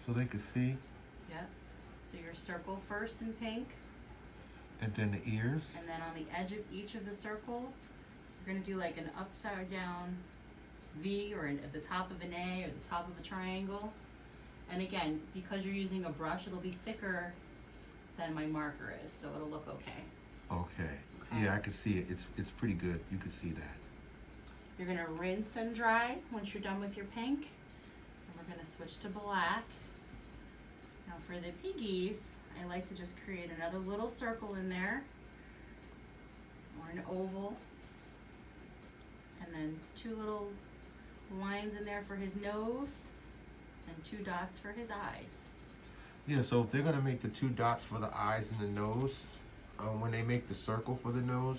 so they could see? Yep. So your circle first in pink, And then the ears. and then on the edge of each of the circles, you're gonna do like an upside down V, or at the top of an A, or the top of a triangle. And again, because you're using a brush, it'll be thicker than my marker is, so it'll look okay. Okay. Okay. Yeah, I can see it. It's pretty good. You can see that. You're gonna rinse and dry once you're done with your pink. And we're gonna switch to black. Now for the piggies, I like to just create another little circle in there, or an oval. And then 2 little lines in there for his nose, and 2 dots for his eyes. Yeah, so if they're gonna make the 2 dots for the eyes and the nose, when they make the circle for the nose,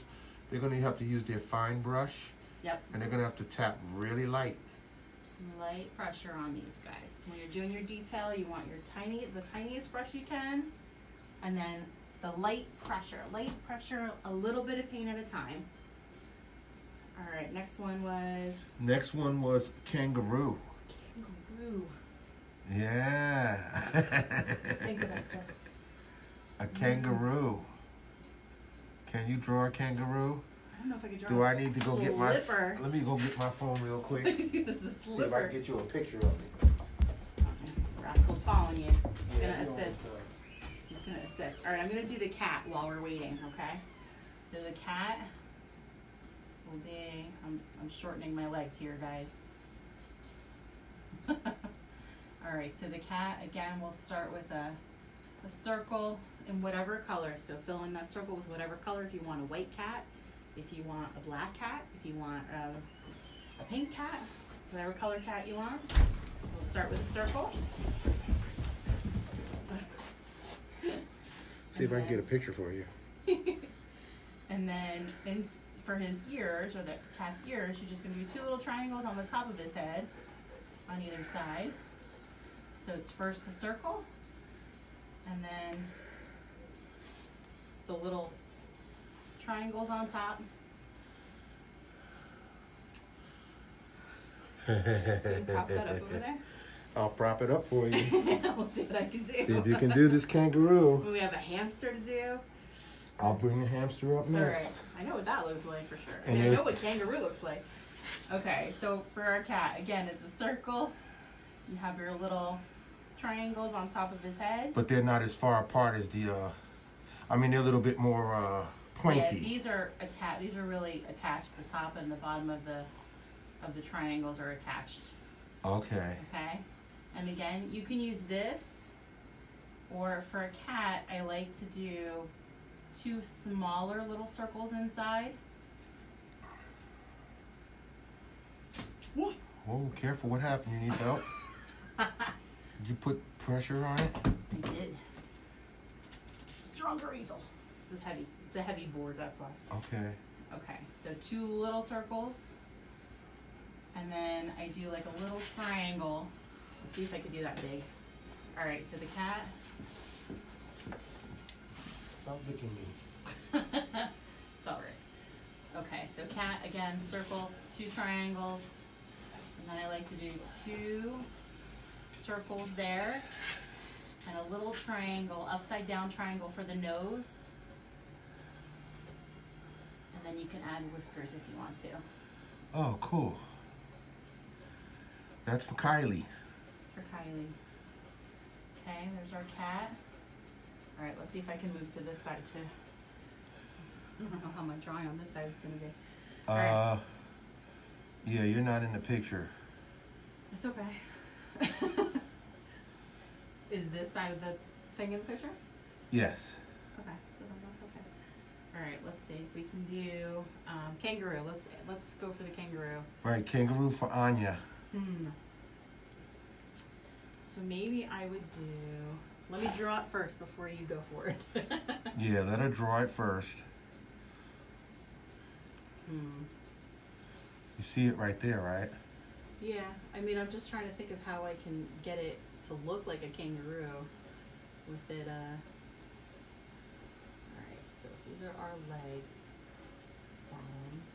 they're gonna have to use their fine brush, Yep. and they're gonna have to tap really light. Light pressure on these guys. When you're doing your detail, you want the tiniest brush you can, and then the light pressure, a little bit of paint at a time. All right, next one was Next one was kangaroo. kangaroo. Yeah. Think about this. A kangaroo. Can you draw a kangaroo? I don't know if I could draw. Do I need to go get my? slipper. Let me go get my phone real quick. Look at this, a See if I slipper. can get you a picture of it. Okay. Rascal's following you. He's Yeah, gonna you know, assist. He's gonna assist. All right, I'm gonna do the cat while we're waiting. Okay. So the cat will be. I'm shortening my legs here, guys. All right. So the cat again. We'll start with a circle in whatever color. So fill in that circle with whatever color. If you want a white cat, if you want a black cat, if you want a pink cat, whatever color cat you want. We'll start with a circle. See if I can get a picture for you. And then for his ears, or the cat's ears, you're just going to do 2 little triangles on the top of his head on either side. So it's first a circle, and then the little triangles on top. Can you prop that up over there? I'll prop it up for you. We'll see what I can do. See if you can do this kangaroo. We have a hamster to do. I'll bring the hamster up It's alright. next. I know what that looks like for sure. I And mean, I there's- know what kangaroo looks like. Okay, so for our cat, again, it's a circle. You have your little triangles on top of his head. But they're not as far apart as the. I mean, they're a little bit more pointy. Yeah, these are attached. These are really attached. The top and the bottom of the triangles are attached. Okay. Okay, and again, you can use this, or for a cat, I like to do 2 smaller little circles inside. Whoa. Oh, careful! What happened? You need help? Did you put pressure on it? I did. Stronger easel. This is heavy. It's a heavy board, that's why. Okay. Okay, so 2 little circles. And then I do like a little triangle. Let's see if I can do that big. All right, so the cat. Stop licking me. It's all right. Okay, so cat, again, circle, 2 triangles. And then I like to do 2 circles there. And a little triangle, upside down triangle for the nose. And then you can add whiskers if you want to. Oh, cool. That's for Kylie. It's for Kylie. Okay, there's our cat. All right, let's see if I can move to this side too. I don't know how my drawing on this side is going to be. Alright. Yeah, you're not in the picture. It's okay. Is this side of the thing in the picture? Yes. Okay, so then that's okay. All right, let's see if we can do kangaroo. Let's go for the kangaroo. Right, kangaroo for Anya. So maybe I would do. Let me draw it first before you go for it. Yeah, let her draw it first. You see it right there, right? Yeah, I mean, I'm just trying to think of how I can get it to look like a kangaroo with it. All right, so These are our leg bottoms.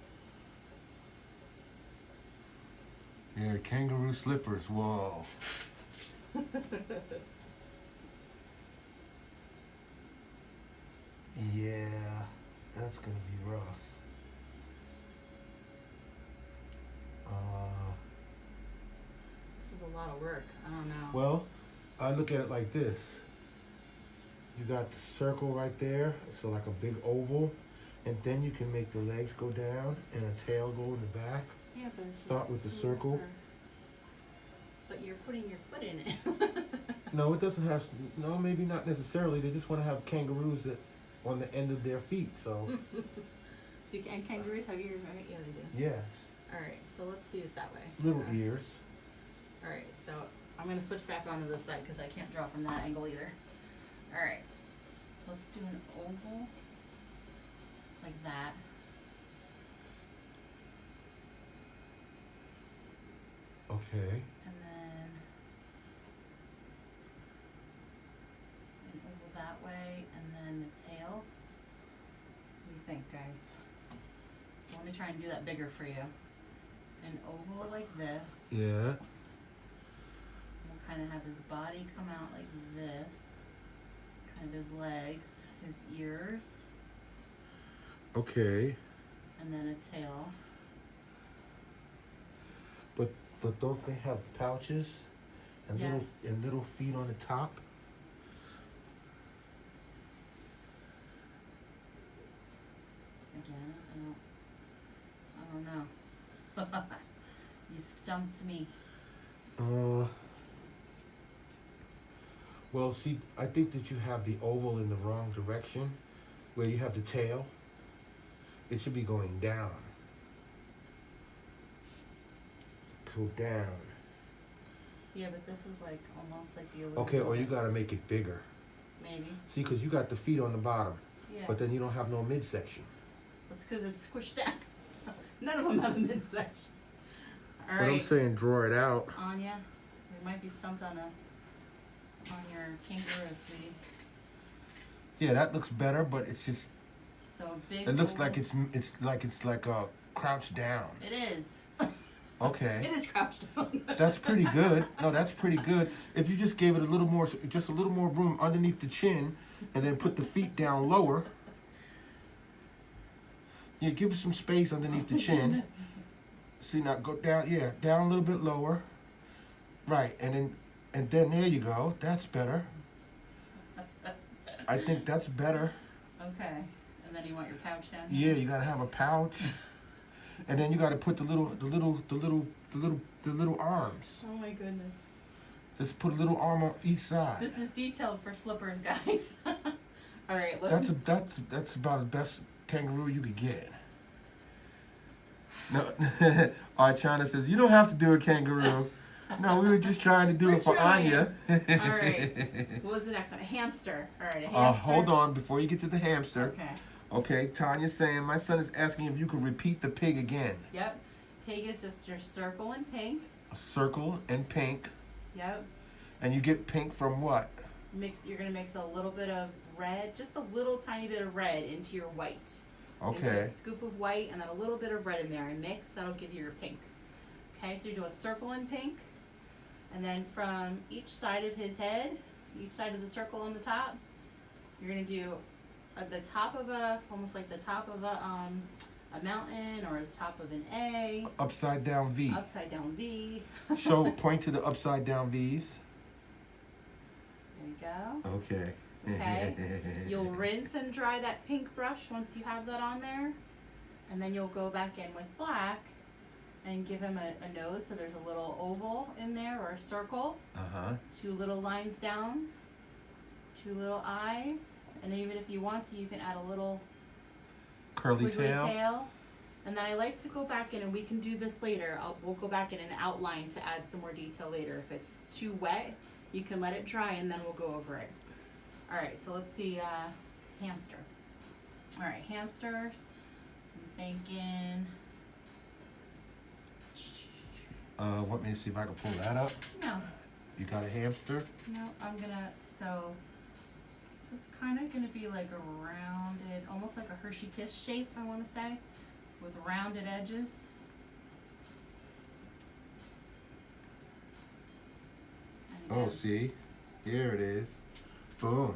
Yeah, kangaroo slippers. Whoa. Yeah, that's gonna be rough. This is a lot of work. I don't know. Well, I look at it like this. You got the circle right there, so like a big oval, and then you can make the legs go down and a tail go in the back. Yeah, but it's Start with the circle. But you're putting your foot in it. No, it doesn't have. No, maybe not necessarily. They just want to have kangaroos that on the end of their feet. So. And kangaroos have ears, right? Yeah, they do. Yeah. All right, so let's do it that way. Little ears. All right, so I'm gonna switch back onto this side because I can't draw from that angle either. All right, let's do an oval like that. Okay. And then an oval that way, and then the tail. What do you think, guys? So let me try and do that bigger for you. An oval like this. Yeah. We'll kind of have his body come out like this. Kind of his legs, his ears, Okay. and then a tail. But don't they have pouches and Yes. little feet on the top? Again, I don't know. You stumped me. Well, see, I think that you have the oval in the wrong direction, where you have the tail. It should be going down. Go down. Yeah, but this is like almost like the other. Okay, or you gotta make it bigger. Maybe. See, because you got the feet on the bottom, Yeah. but then you don't have no midsection. That's because it's squished down. None of them have a midsection. All But I'm right, saying draw it out. Anya, we might be stumped on your kangaroo, sweetie. Yeah, that looks better, but it's just, So big. it looks oval- like it's like crouched down. It is. Okay. It is crouched down. That's pretty good. No, that's pretty good. If you just gave it just a little more room underneath the chin, and then put the feet down lower. Yeah, give it some space underneath the chin. See, now go down. Yeah, down a little bit lower. Right, and then there you go. That's better. I think that's better. Okay, and then you want your pouch down. Yeah, you gotta have a pouch, and then you gotta put the little arms. Oh my goodness. Just put a little arm on each side. This is detailed for slippers, guys. All right, let's. That's about the best kangaroo you could get. No, Archana says you don't have to do a kangaroo. No, we were just trying to do We're it for trying. Anya. All right. What was the next one? A hamster. All right, a hamster. Hold on, before you get to the hamster. Okay. Okay, Tanya's saying my son is asking if you could repeat the pig again. Yep. Pig is just your circle in pink. A circle and pink, Yep. and you get pink from what? You're gonna mix a little bit of red, just a little tiny bit of red into your white. Into Okay. a scoop of white and then a little bit of red in there and mix. That'll give you your pink. Okay, so you do a circle in pink, and then from each side of his head, each side of the circle on the top, you're gonna do the top of almost like the top of a mountain or the top of an A. Upside down V. Upside down V. Point to the upside down V's. There you go. Okay. Okay. You'll rinse and dry that pink brush once you have that on there. And then you'll go back in with black and give him a nose. So there's a little oval in there or a circle. Uh-huh. 2 little lines down. 2 little eyes. And even if you want to, you can add a little Curly squiggly tail. And then I like to go back in, and we can do this later. We'll go back in and outline to add some more detail later. If it's too wet, you can let it dry and then we'll go over it. All right, so let's see, hamster. All right, hamsters. I'm thinking. Want me to see if I can pull that up? No, You got a hamster? I'm gonna. So this kind of it going to be like a rounded, almost like a Hershey Kiss shape, I want to say, with rounded edges. And Oh, again, see? Here it is. Boom.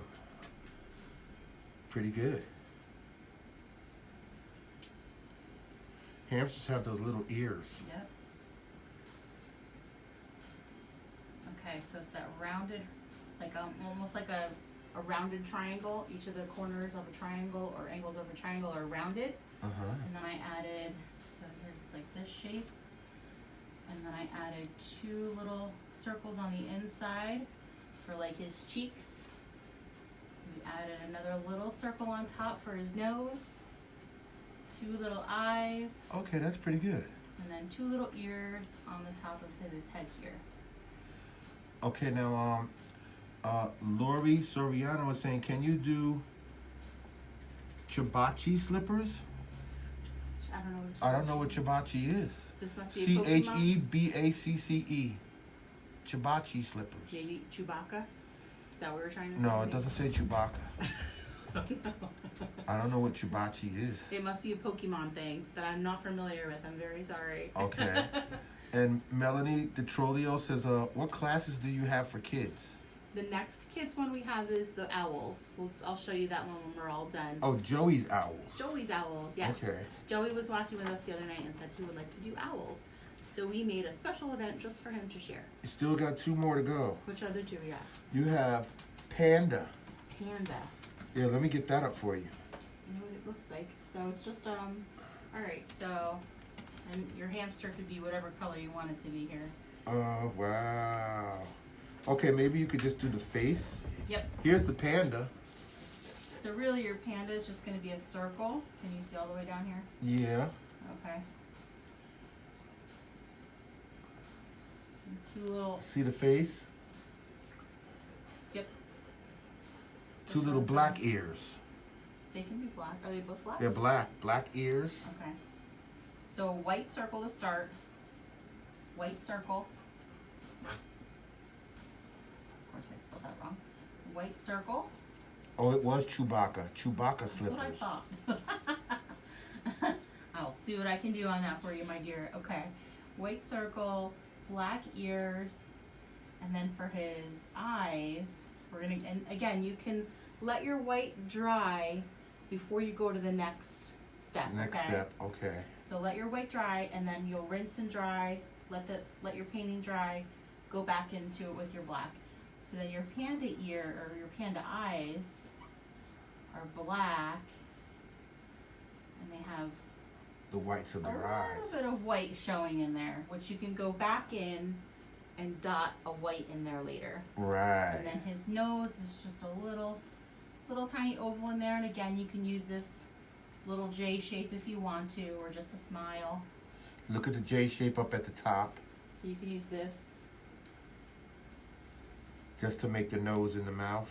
Pretty good. Hamsters have those little ears. Yep. Okay, so it's that rounded, like almost like a rounded triangle. Each of the corners of a triangle or angles of a triangle are rounded. Uh-huh. And then I added, so here's like this shape. And then I added 2 little circles on the inside for like his cheeks. We added another little circle on top for his nose. 2 little eyes. Okay, that's pretty good. And then 2 little ears on the top of his head here. Okay, now, Lori Soriano was saying, can you do Chibachi slippers? I I don't know what Chibachi is. This must be a Pokemon. Chebacce. Chibachi slippers. Maybe Chewbacca? Is that what we're trying to say? No, it doesn't say Chewbacca. I don't know what Chibachi is. It must be a Pokemon thing that I'm not familiar with. I'm very sorry. Okay. And Melanie DeTrolio says, what classes do you have for kids? The next kids one we have is the owls. I'll show you that one when we're all done. Oh, Joey's Owls. Joey's owls, yes. Okay. Joey was watching with us the other night and said he would like to do owls. So we made a special event just for him to share. You still got 2 more to go. Which other 2 we got? You have Panda. Panda. Yeah, let me get that up for you. You know what it looks like. So it's just, alright, so, and your hamster could be whatever color you want it to be here. Oh, wow. Okay, maybe you could just do the face. Yep. Here's the panda. So really your panda is just going to be a circle. Can you see all the way down here? Yeah. Okay. And 2 little, See the face? yep. 2 Which little one's black that? ears. They can be black. Are they both black? They're black. Black ears. Okay. So white circle to start. White circle. Of course I spelled that wrong. White circle. Oh, it was Chewbacca. Chewbacca That's slippers. what I thought. I'll see what I can do on that for you, my dear. Okay. White circle, black ears, and then for his eyes, we're gonna, and again, you can let your white dry before you go to the next step. Next okay? step. Okay. So let your white dry, and then you'll rinse and dry. Let your painting dry. Go back into it with your black. So then your panda ear or your panda eyes are black, and they have The whites of a their eyes. little bit of white showing in there, which you can go back in and dot a white in there later. Right. And then his nose is just a little tiny oval in there, and again, you can use this little J shape if you want to, or just a smile. Look at the J shape up at the top, So you can use this. just to make the nose and the mouth.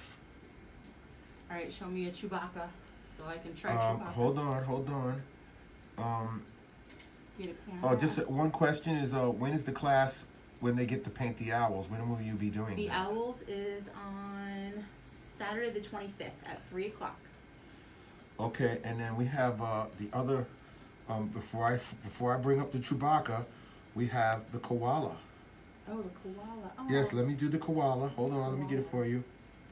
All right, show me a Chewbacca, so I can try Chewbacca. Hold on. Get a panda. Oh, just one question is, when is the class when they get to paint the owls? When will you be doing The that? Owls is on Saturday the 25th at 3 o'clock. Okay, and then we have the other. Before I bring up the Chewbacca, we have the koala. Oh, the koala. Oh, Yes, let me do the koala. Hold on, let me get it for you.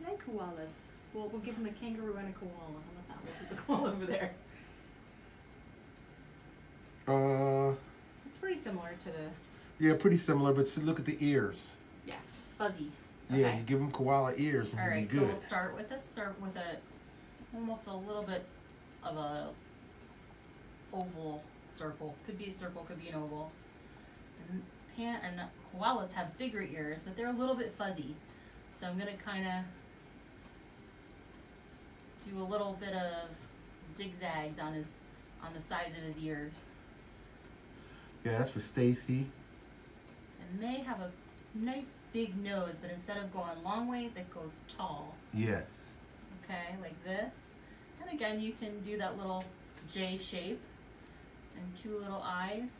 I like koalas. Well, we'll give him a kangaroo and a koala. How about that? We'll put the koala over there. It's pretty similar to the, Yeah, pretty similar, but see, look at the ears. yes, fuzzy. Yeah, Okay. you give them koala ears and All you'll right, be so good. we'll start with almost a little bit of a oval circle. Could be a circle, could be an oval. And koalas have bigger ears, but they're a little bit fuzzy. So I'm gonna kind of do a little bit of zigzags on the sides of his ears. Yeah, that's for Stacy. And they have a nice big nose, but instead of going long ways, it goes tall. Yes. Okay, like this. And again, you can do that little J shape and 2 little eyes.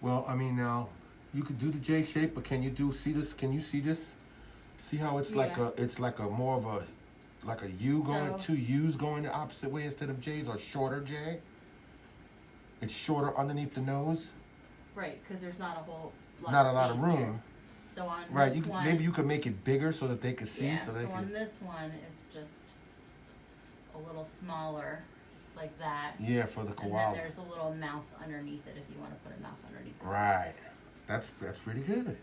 Well, I mean, now you could do the J shape, but can you see this? Can you see this? See how it's like Yeah. it's like a more of a like a U going, So- two U's going the opposite way instead of J's, or shorter J? It's shorter underneath the nose. Right, because there's not a whole lot Not of a lot of space room. here. So on Right. this one, Maybe you could make it bigger so that they could see. yeah. So they on could. this one, it's just a little smaller, like that. Yeah, for the And then koala. there's a little mouth underneath it if you want to put a mouth underneath it. Right. That's pretty good.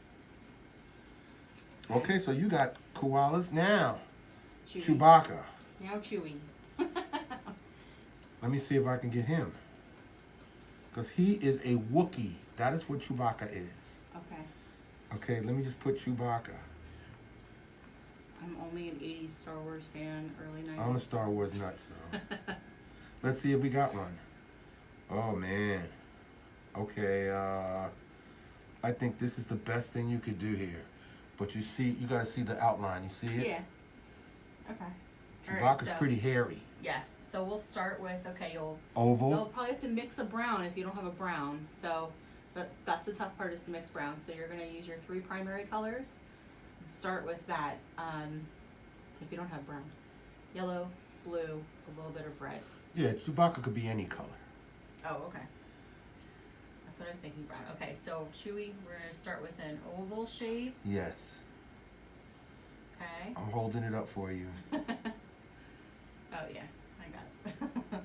Okay, so you got koalas now. Chewy. Chewbacca. Now Chewy. Let me see if I can get him. Because he is a Wookiee. That is what Chewbacca is. Okay. Okay, let me just put Chewbacca. I'm only an 80s Star Wars fan, early 90s. I'm a Star Wars nut, so. Let's see if we got one. Oh, man. Okay, I think this is the best thing you could do here. But you see, you got to see the outline. You see it? Yeah. Okay. Chewbacca's Alright, so- pretty hairy. Yes. So we'll start with, okay, you'll Oval. probably have to mix a brown if you don't have a brown. So that's the tough part, is to mix brown. So you're going to use your 3 primary colors. Start with that. If you don't have brown. Yellow, blue, a little bit of red. Yeah, Chewbacca could be any color. Oh, okay. That's what I was thinking, brown. Okay, so Chewy, we're going to start with an oval shape. Yes. Okay. I'm holding it up for you. Oh, yeah. I got it.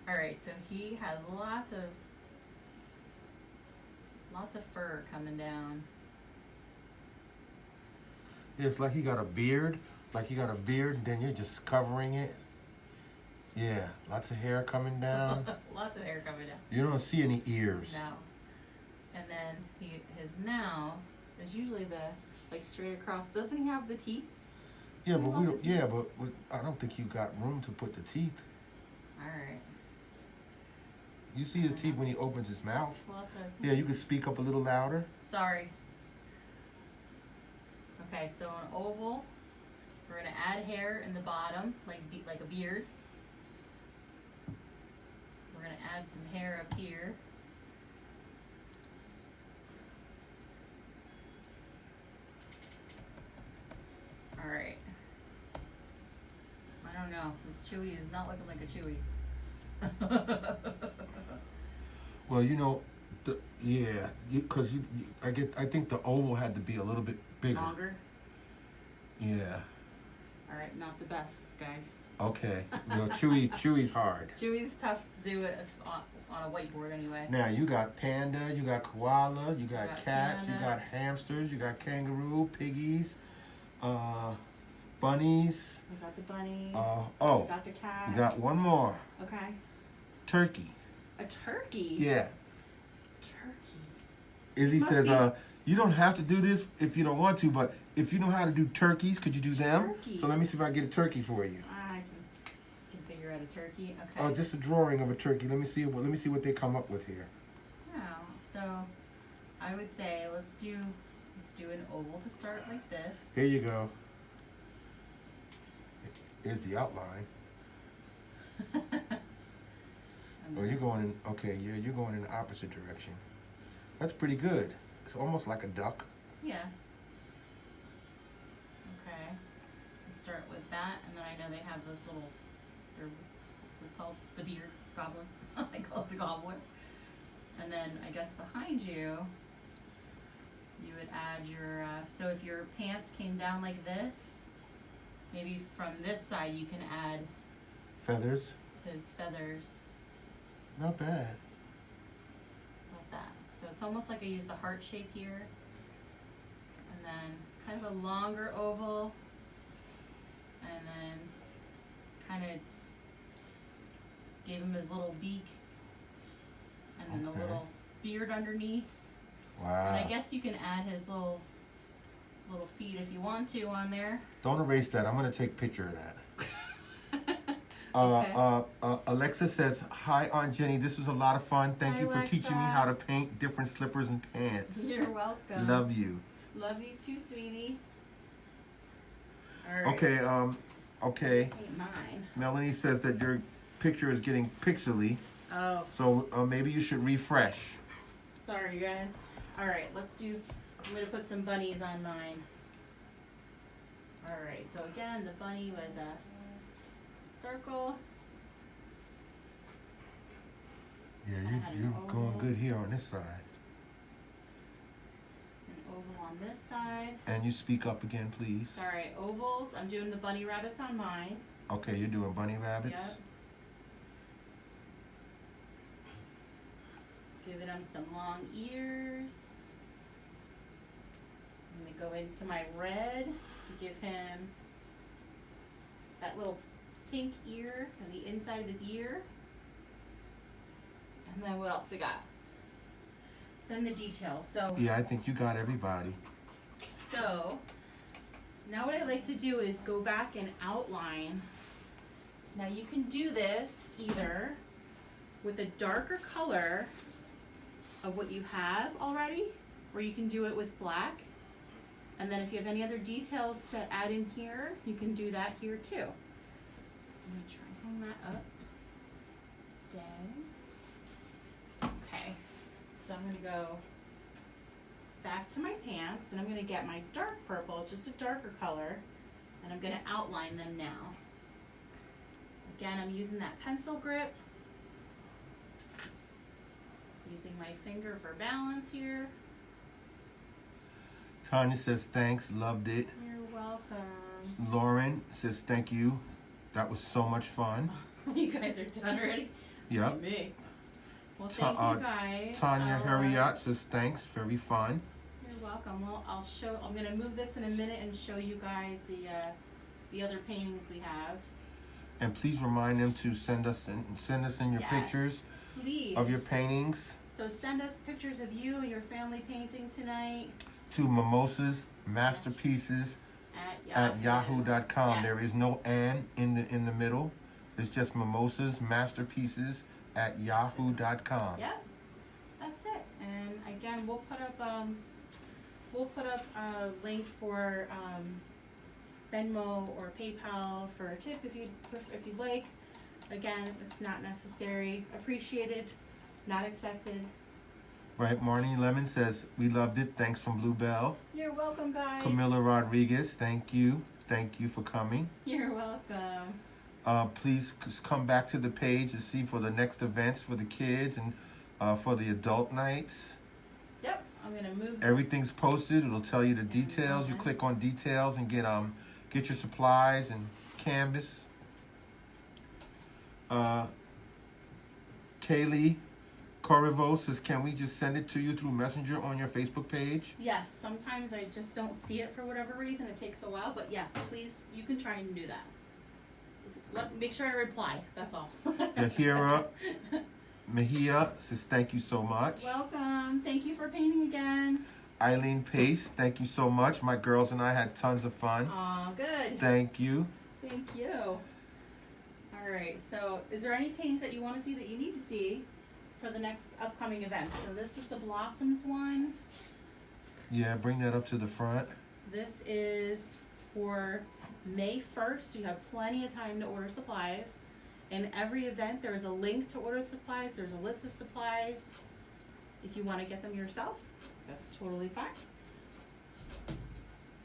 All right, so he has lots of fur coming down. Yeah, it's like he got a beard. Like he got a beard, and then you're just covering it. Yeah, lots of hair coming down. Lots of hair coming down. You don't see any ears. No. And then his mouth is usually like straight across. Doesn't he have the teeth? Yeah, but we Lots don't. of teeth. Yeah, but I don't think you got room to put the teeth. All right. You see his teeth when he opens his mouth. Well, it says. Yeah, you can speak up a little louder. Sorry. Okay, so an oval. We're gonna add hair in the bottom, like a beard. We're gonna add some hair up here. All right. I don't know. This Chewy is not looking like a Chewy. Well, you know, because I think the oval had to be a little bit bigger. Longer. Yeah. All right, not the best, guys. Okay. Well, Chewy's hard. Chewy's tough to do it on a whiteboard anyway. Now you got panda, you got koala, you got Got cats, you panda. got hamsters, you got kangaroo, piggies, bunnies. We got the bunny. We Oh, got the cat. we got one more. Okay. Turkey. A turkey. Yeah. Turkey. Izzy Must says, be- you don't have to do this if you don't want to, but if you know how to do turkeys, could you do them? Turkey. So let me see if I can get a turkey for you. I can figure out a turkey. Okay. Oh, just a drawing of a turkey. Let me see what they come up with here. Wow. So I would say let's do an oval to start like this. Here you go. Here's the outline. And Oh, you're going in. Okay, yeah, you're going in the opposite direction. That's pretty good. It's almost like a duck. Yeah. Okay. Let's start with that, and then I know they have this little. What's this called? The beard gobbler. I call it the gobbler. And then I guess behind you, you would add your. So if your pants came down like this, maybe from this side you can add Feathers. his feathers Not bad. like that. So it's almost like I used the heart shape here, and then kind of a longer oval, and then kind of gave him his little beak, and then Okay. the little beard underneath. Wow. And I guess you can add his little feet if you want to on there. Don't erase that. I'm gonna take a picture of that. Okay. Alexa says, "Hi, Aunt Jenny. This was a lot of fun. Thank Hi, you for teaching me Alexa. how to paint different slippers and pants. You're welcome. Love you." Love you too, sweetie. All right. Okay. Okay. Paint mine. Melanie says that your picture is getting pixely, Oh, so maybe you should refresh. sorry, guys. All right, let's do. I'm gonna put some bunnies on mine. All right. So again, the bunny was a circle. Yeah, I had an you're going oval. good here on this side. An oval on this side. And you speak up again, please. Sorry, ovals. I'm doing the bunny rabbits on mine. Okay, you're doing bunny rabbits. Yep. Giving him some long ears. I'm gonna go into my red to give him that little pink ear on the inside of his ear. And then what else we got? Then the details. So Yeah, I think you got everybody. So now what I like to do is go back and outline. Now you can do this either with a darker color of what you have already, or you can do it with black. And then if you have any other details to add in here, you can do that here too. I'm gonna try and hang that up. Stay. Okay, so I'm gonna go back to my pants and I'm gonna get my dark purple, just a darker color, and I'm gonna outline them now. Again, I'm using that pencil grip, using my finger for balance here. Tanya says thanks, loved it. You're welcome. Lauren says thank you. That was so much fun. You guys are done already? Yep. Me. Well, thank you guys. Tanya I'll, Harriot says thanks, very fun. You're welcome. Well, I'm gonna move this in a minute and show you guys the other paintings we have. And please remind them to send us in your Yes, pictures please. of your paintings So send us pictures of you and your family painting tonight to Mimosas Masterpieces at yahoo.com. Yes. There is no "and" in the middle. It's just Mimosas Masterpieces at yahoo.com. Yep, that's it. And again, we'll put up a link for Venmo or PayPal for a tip if you'd like. Again, it's not necessary. Appreciated, not expected. Right, Marnie Lemon says, we loved it. Thanks from Bluebell. You're welcome, guys. Camilla Rodriguez, thank you. Thank you for coming. You're welcome. Please come back to the page to see for the next events for the kids and for the adult nights. Yep, I'm gonna move this. Everything's posted. It'll tell you the details. You click on details and get your supplies and canvas. Kaylee Corrivo says, can we just send it to you through Messenger on your Facebook page? Yes, sometimes I just don't see it for whatever reason. It takes a while, but yes, please, you can try and do that. Make sure I reply, that's all. Yahira Mejia says, thank you so much. Welcome. Thank you for painting again. Eileen Pace, thank you so much. My girls and I had tons of fun. Aw, good. Thank you. Thank you. All right, so is there any paintings that you want to see that you need to see for the next upcoming events? So this is the Blossoms one. Yeah, bring that up to the front. This is for May 1st. You have plenty of time to order supplies. In every event, there is a link to order supplies. There's a list of supplies. If you want to get them yourself, that's totally fine.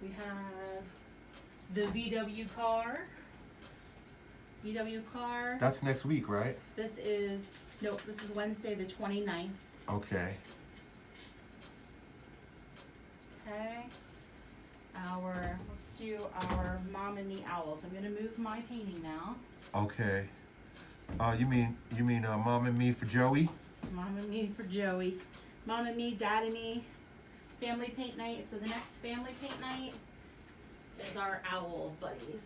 We have the VW car. VW car. That's next week, right? This is Wednesday the 29th. Okay. Okay. Let's do our Mom and Me Owls. I'm gonna move my painting now. Okay. You mean Mom and Me for Joey? Mom and Me for Joey. Mom and Me, Dad and Me. Family paint night. So the next family paint night is our owl buddies.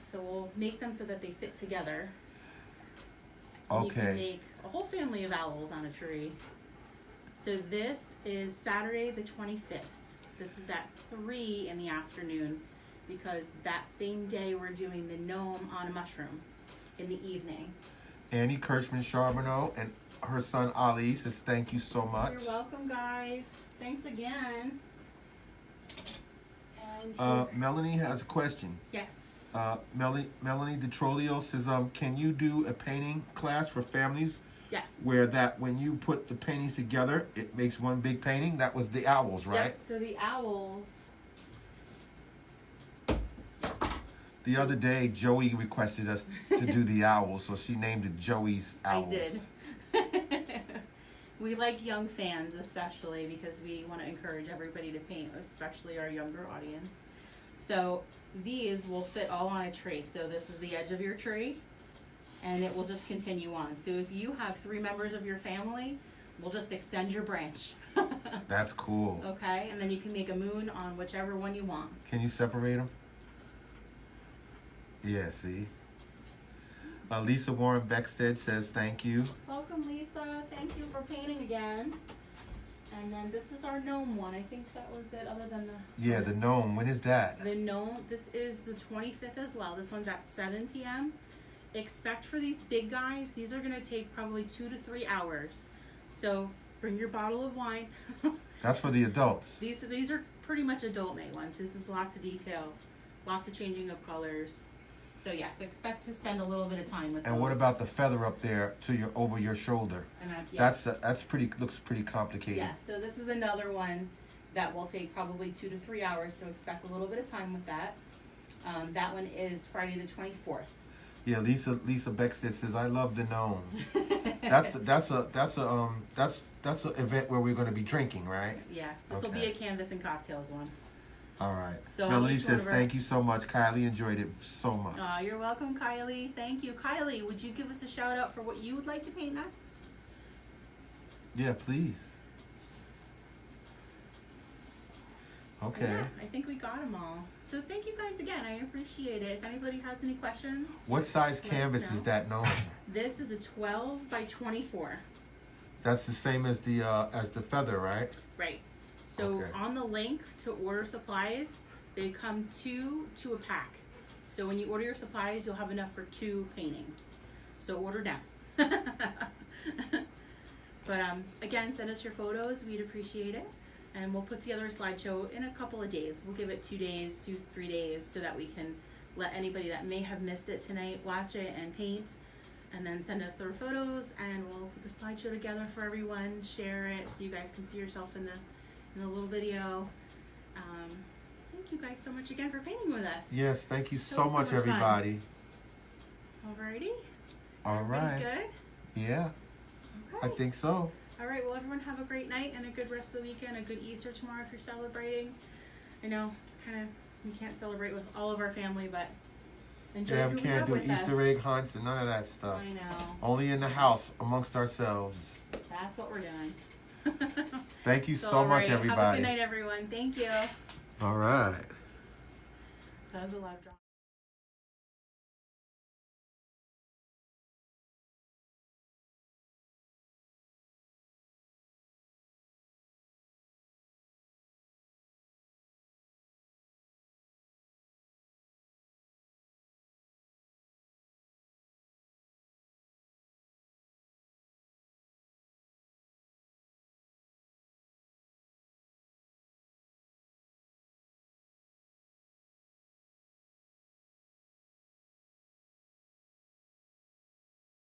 So we'll make them so that they fit together. And you can Okay. make a whole family of owls on a tree. So this is Saturday the 25th. This is at 3 in the afternoon because that same day we're doing the gnome on a mushroom in the evening. Annie Kirschman Charbonneau and her son Ali says thank you so much. You're welcome, guys. Thanks again. And Melanie has a question. yes. Melanie DeTrolio says, can you do a painting class for families Yes. where when you put the paintings together, it makes one big painting? That was the owls, right? Yep. So the owls. The other day, Joey requested us to do the owls, so she named it Joey's Owls. I did. We like young fans especially because we want to encourage everybody to paint, especially our younger audience. So these will fit all on a tree. So this is the edge of your tree, and it will just continue on. So if you have 3 members of your family, we'll just extend your branch. That's cool. Okay, and then you can make a moon on whichever one you want. Can you separate them? Yeah, see? Lisa Warren Beckstead says thank you. Welcome, Lisa. Thank you for painting again. And then this is our gnome one. I think that was it, other than the... Yeah, the gnome. When is that? The gnome, this is the 25th as well. This one's at 7 p.m. Expect for these big guys, these are going to take probably 2 to 3 hours. So bring your bottle of wine. That's for the adults. These are pretty much adult-made ones. This is lots of detail, lots of changing of colors. So yes, expect to spend a little bit of time with those. And what about the feather up there to your over your shoulder? And yeah. That's pretty, looks pretty complicated. Yeah, so this is another one that will take probably 2 to 3 hours, so expect a little bit of time with that. That one is Friday the 24th. Yeah, Lisa Beckstead says I love the gnome. That's an event where we're going to be drinking, right? Yeah, this will be a canvas and cocktails one. All right. So Melanie says thank you so much. Kylie enjoyed it so much. Oh, you're welcome, Kylie. Thank you. Kylie, would you give us a shout out for what you would like to paint next? Yeah, please. Okay. So, yeah, I think we got them all. So thank you guys again. I appreciate it. If anybody has any questions. What size canvas is that gnome? This is a 12 by 24. That's the same as the feather, right? Right. So on the link to order supplies, they come 2 to a pack. So when you order your supplies, you'll have enough for 2 paintings. So order now. But again, send us your photos. We'd appreciate it. And we'll put together a slideshow in a couple of days. We'll give it 2 days, 3 days, so that we can let anybody that may have missed it tonight watch it and paint. And then send us their photos, and we'll put the slideshow together for everyone, share it so you guys can see yourself in the little video. Thank you guys so much again for painting with us. Yes, thank you so much, everybody. Alrighty. All right. Everybody good? Yeah. Okay. I think so. All right. Well, everyone have a great night and a good rest of the weekend. A good Easter tomorrow if you're celebrating. I know it's kind of, we can't celebrate with all of our family, but enjoy. Yeah, we can't do Easter egg hunts and none of that stuff. I know. Only in the house amongst ourselves. That's what we're doing. Thank you so much, everybody. Have a good night, everyone. Thank you. All right. That was a live drop.